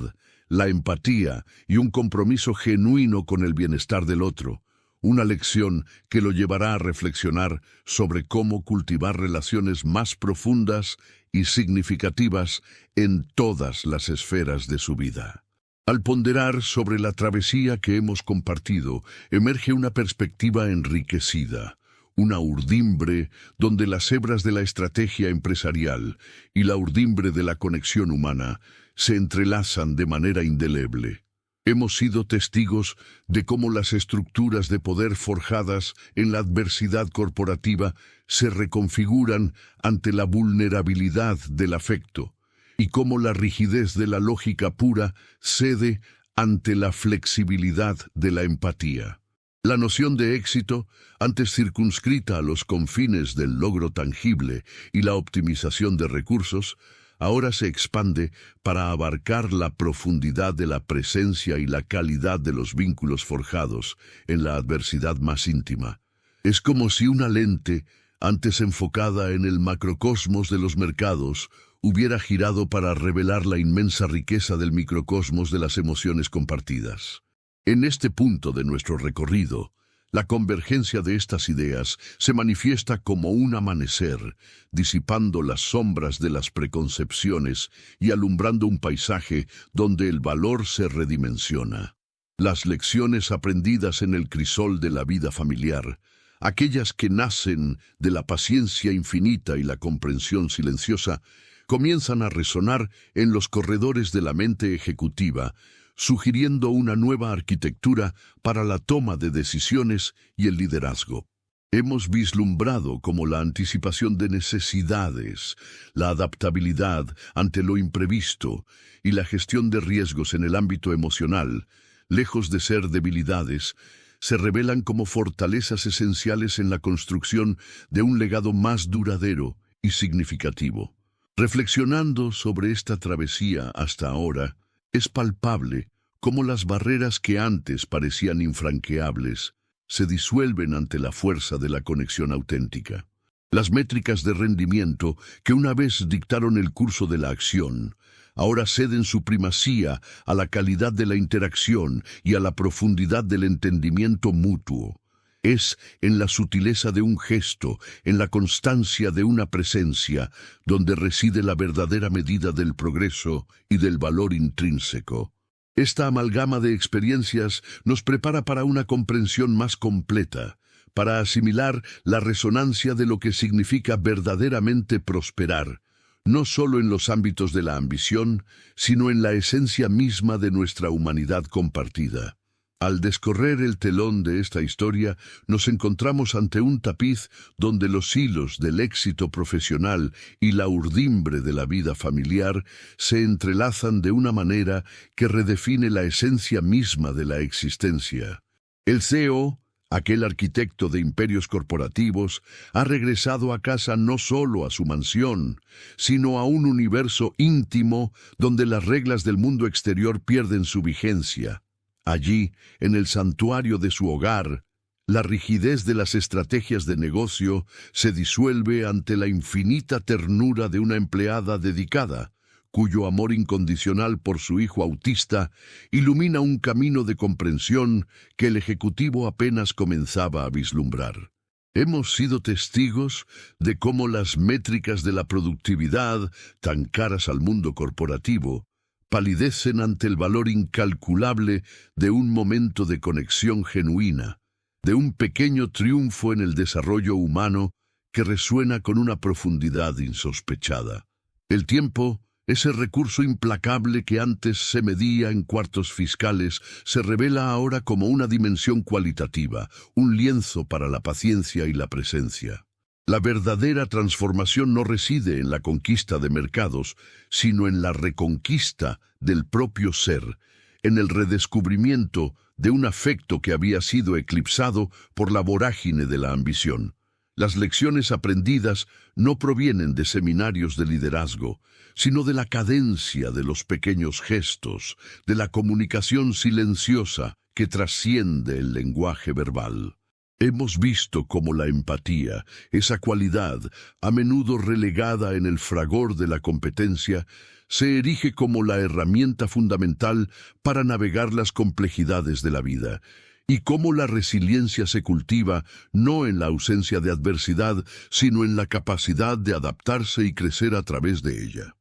la empatía y un compromiso genuino con el bienestar del otro. Una lección que lo llevará a reflexionar sobre cómo cultivar relaciones más profundas y significativas en todas las esferas de su vida. Al ponderar sobre la travesía que hemos compartido, emerge una perspectiva enriquecida, una urdimbre donde las hebras de la estrategia empresarial y la urdimbre de la conexión humana se entrelazan de manera indeleble. Hemos sido testigos de cómo las estructuras de poder forjadas en la adversidad corporativa se reconfiguran ante la vulnerabilidad del afecto, y cómo la rigidez de la lógica pura cede ante la flexibilidad de la empatía. La noción de éxito, antes circunscrita a los confines del logro tangible y la optimización de recursos, ahora se expande para abarcar la profundidad de la presencia y la calidad de los vínculos forjados en la adversidad más íntima. Es como si una lente, antes enfocada en el macrocosmos de los mercados, hubiera girado para revelar la inmensa riqueza del microcosmos de las emociones compartidas. En este punto de nuestro recorrido, la convergencia de estas ideas se manifiesta como un amanecer, disipando las sombras de las preconcepciones y alumbrando un paisaje donde el valor se redimensiona. Las lecciones aprendidas en el crisol de la vida familiar, aquellas que nacen de la paciencia infinita y la comprensión silenciosa, comienzan a resonar en los corredores de la mente ejecutiva, sugiriendo una nueva arquitectura para la toma de decisiones y el liderazgo. Hemos vislumbrado como la anticipación de necesidades, la adaptabilidad ante lo imprevisto y la gestión de riesgos en el ámbito emocional, lejos de ser debilidades, se revelan como fortalezas esenciales en la construcción de un legado más duradero y significativo. Reflexionando sobre esta travesía hasta ahora, es palpable cómo las barreras que antes parecían infranqueables se disuelven ante la fuerza de la conexión auténtica. Las métricas de rendimiento que una vez dictaron el curso de la acción, ahora ceden su primacía a la calidad de la interacción y a la profundidad del entendimiento mutuo. Es en la sutileza de un gesto, en la constancia de una presencia, donde reside la verdadera medida del progreso y del valor intrínseco. Esta amalgama de experiencias nos prepara para una comprensión más completa, para asimilar la resonancia de lo que significa verdaderamente prosperar, no solo en los ámbitos de la ambición, sino en la esencia misma de nuestra humanidad compartida. Al descorrer el telón de esta historia, nos encontramos ante un tapiz donde los hilos del éxito profesional y la urdimbre de la vida familiar se entrelazan de una manera que redefine la esencia misma de la existencia. El CEO, aquel arquitecto de imperios corporativos, ha regresado a casa no solo a su mansión, sino a un universo íntimo donde las reglas del mundo exterior pierden su vigencia. Allí, en el santuario de su hogar, la rigidez de las estrategias de negocio se disuelve ante la infinita ternura de una empleada dedicada, cuyo amor incondicional por su hijo autista ilumina un camino de comprensión que el ejecutivo apenas comenzaba a vislumbrar. Hemos sido testigos de cómo las métricas de la productividad, tan caras al mundo corporativo, palidecen ante el valor incalculable de un momento de conexión genuina, de un pequeño triunfo en el desarrollo humano que resuena con una profundidad insospechada. El tiempo, ese recurso implacable que antes se medía en cuartos fiscales, se revela ahora como una dimensión cualitativa, un lienzo para la paciencia y la presencia. La verdadera transformación no reside en la conquista de mercados, sino en la reconquista del propio ser, en el redescubrimiento de un afecto que había sido eclipsado por la vorágine de la ambición. Las lecciones aprendidas no provienen de seminarios de liderazgo, sino de la cadencia de los pequeños gestos, de la comunicación silenciosa que trasciende el lenguaje verbal. Hemos visto cómo la empatía, esa cualidad, a menudo relegada en el fragor de la competencia, se erige como la herramienta fundamental para navegar las complejidades de la vida, y cómo la resiliencia se cultiva no en la ausencia de adversidad, sino en la capacidad de adaptarse y crecer a través de ella.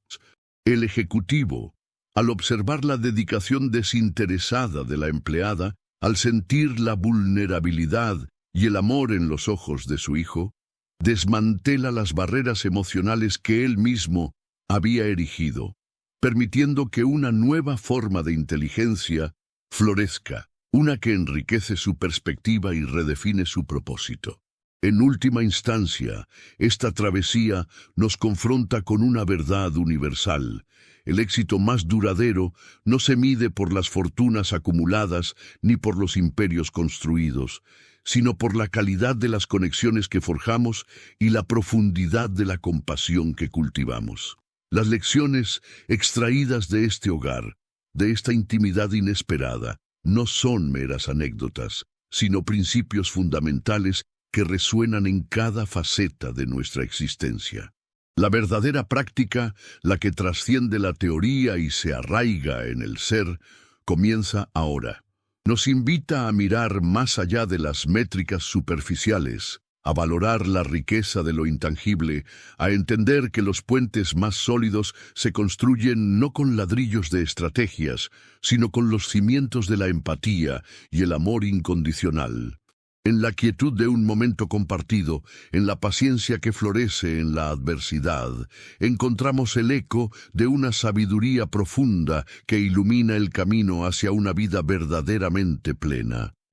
El ejecutivo, al observar la dedicación desinteresada de la empleada, al sentir la vulnerabilidad y el amor en los ojos de su hijo, desmantela las barreras emocionales que él mismo había erigido, permitiendo que una nueva forma de inteligencia florezca, una que enriquece su perspectiva y redefine su propósito. En última instancia, esta travesía nos confronta con una verdad universal. El éxito más duradero no se mide por las fortunas acumuladas ni por los imperios construidos, sino por la calidad de las conexiones que forjamos y la profundidad de la compasión que cultivamos. Las lecciones extraídas de este hogar, de esta intimidad inesperada, no son meras anécdotas, sino principios fundamentales que resuenan en cada faceta de nuestra existencia. La verdadera práctica, la que trasciende la teoría y se arraiga en el ser, comienza ahora. Nos invita a mirar más allá de las métricas superficiales, a valorar la riqueza de lo intangible, a entender que los puentes más sólidos se construyen no con ladrillos de estrategias, sino con los cimientos de la empatía y el amor incondicional. En la quietud de un momento compartido, en la paciencia que florece en la adversidad, encontramos el eco de una sabiduría profunda que ilumina el camino hacia una vida verdaderamente plena.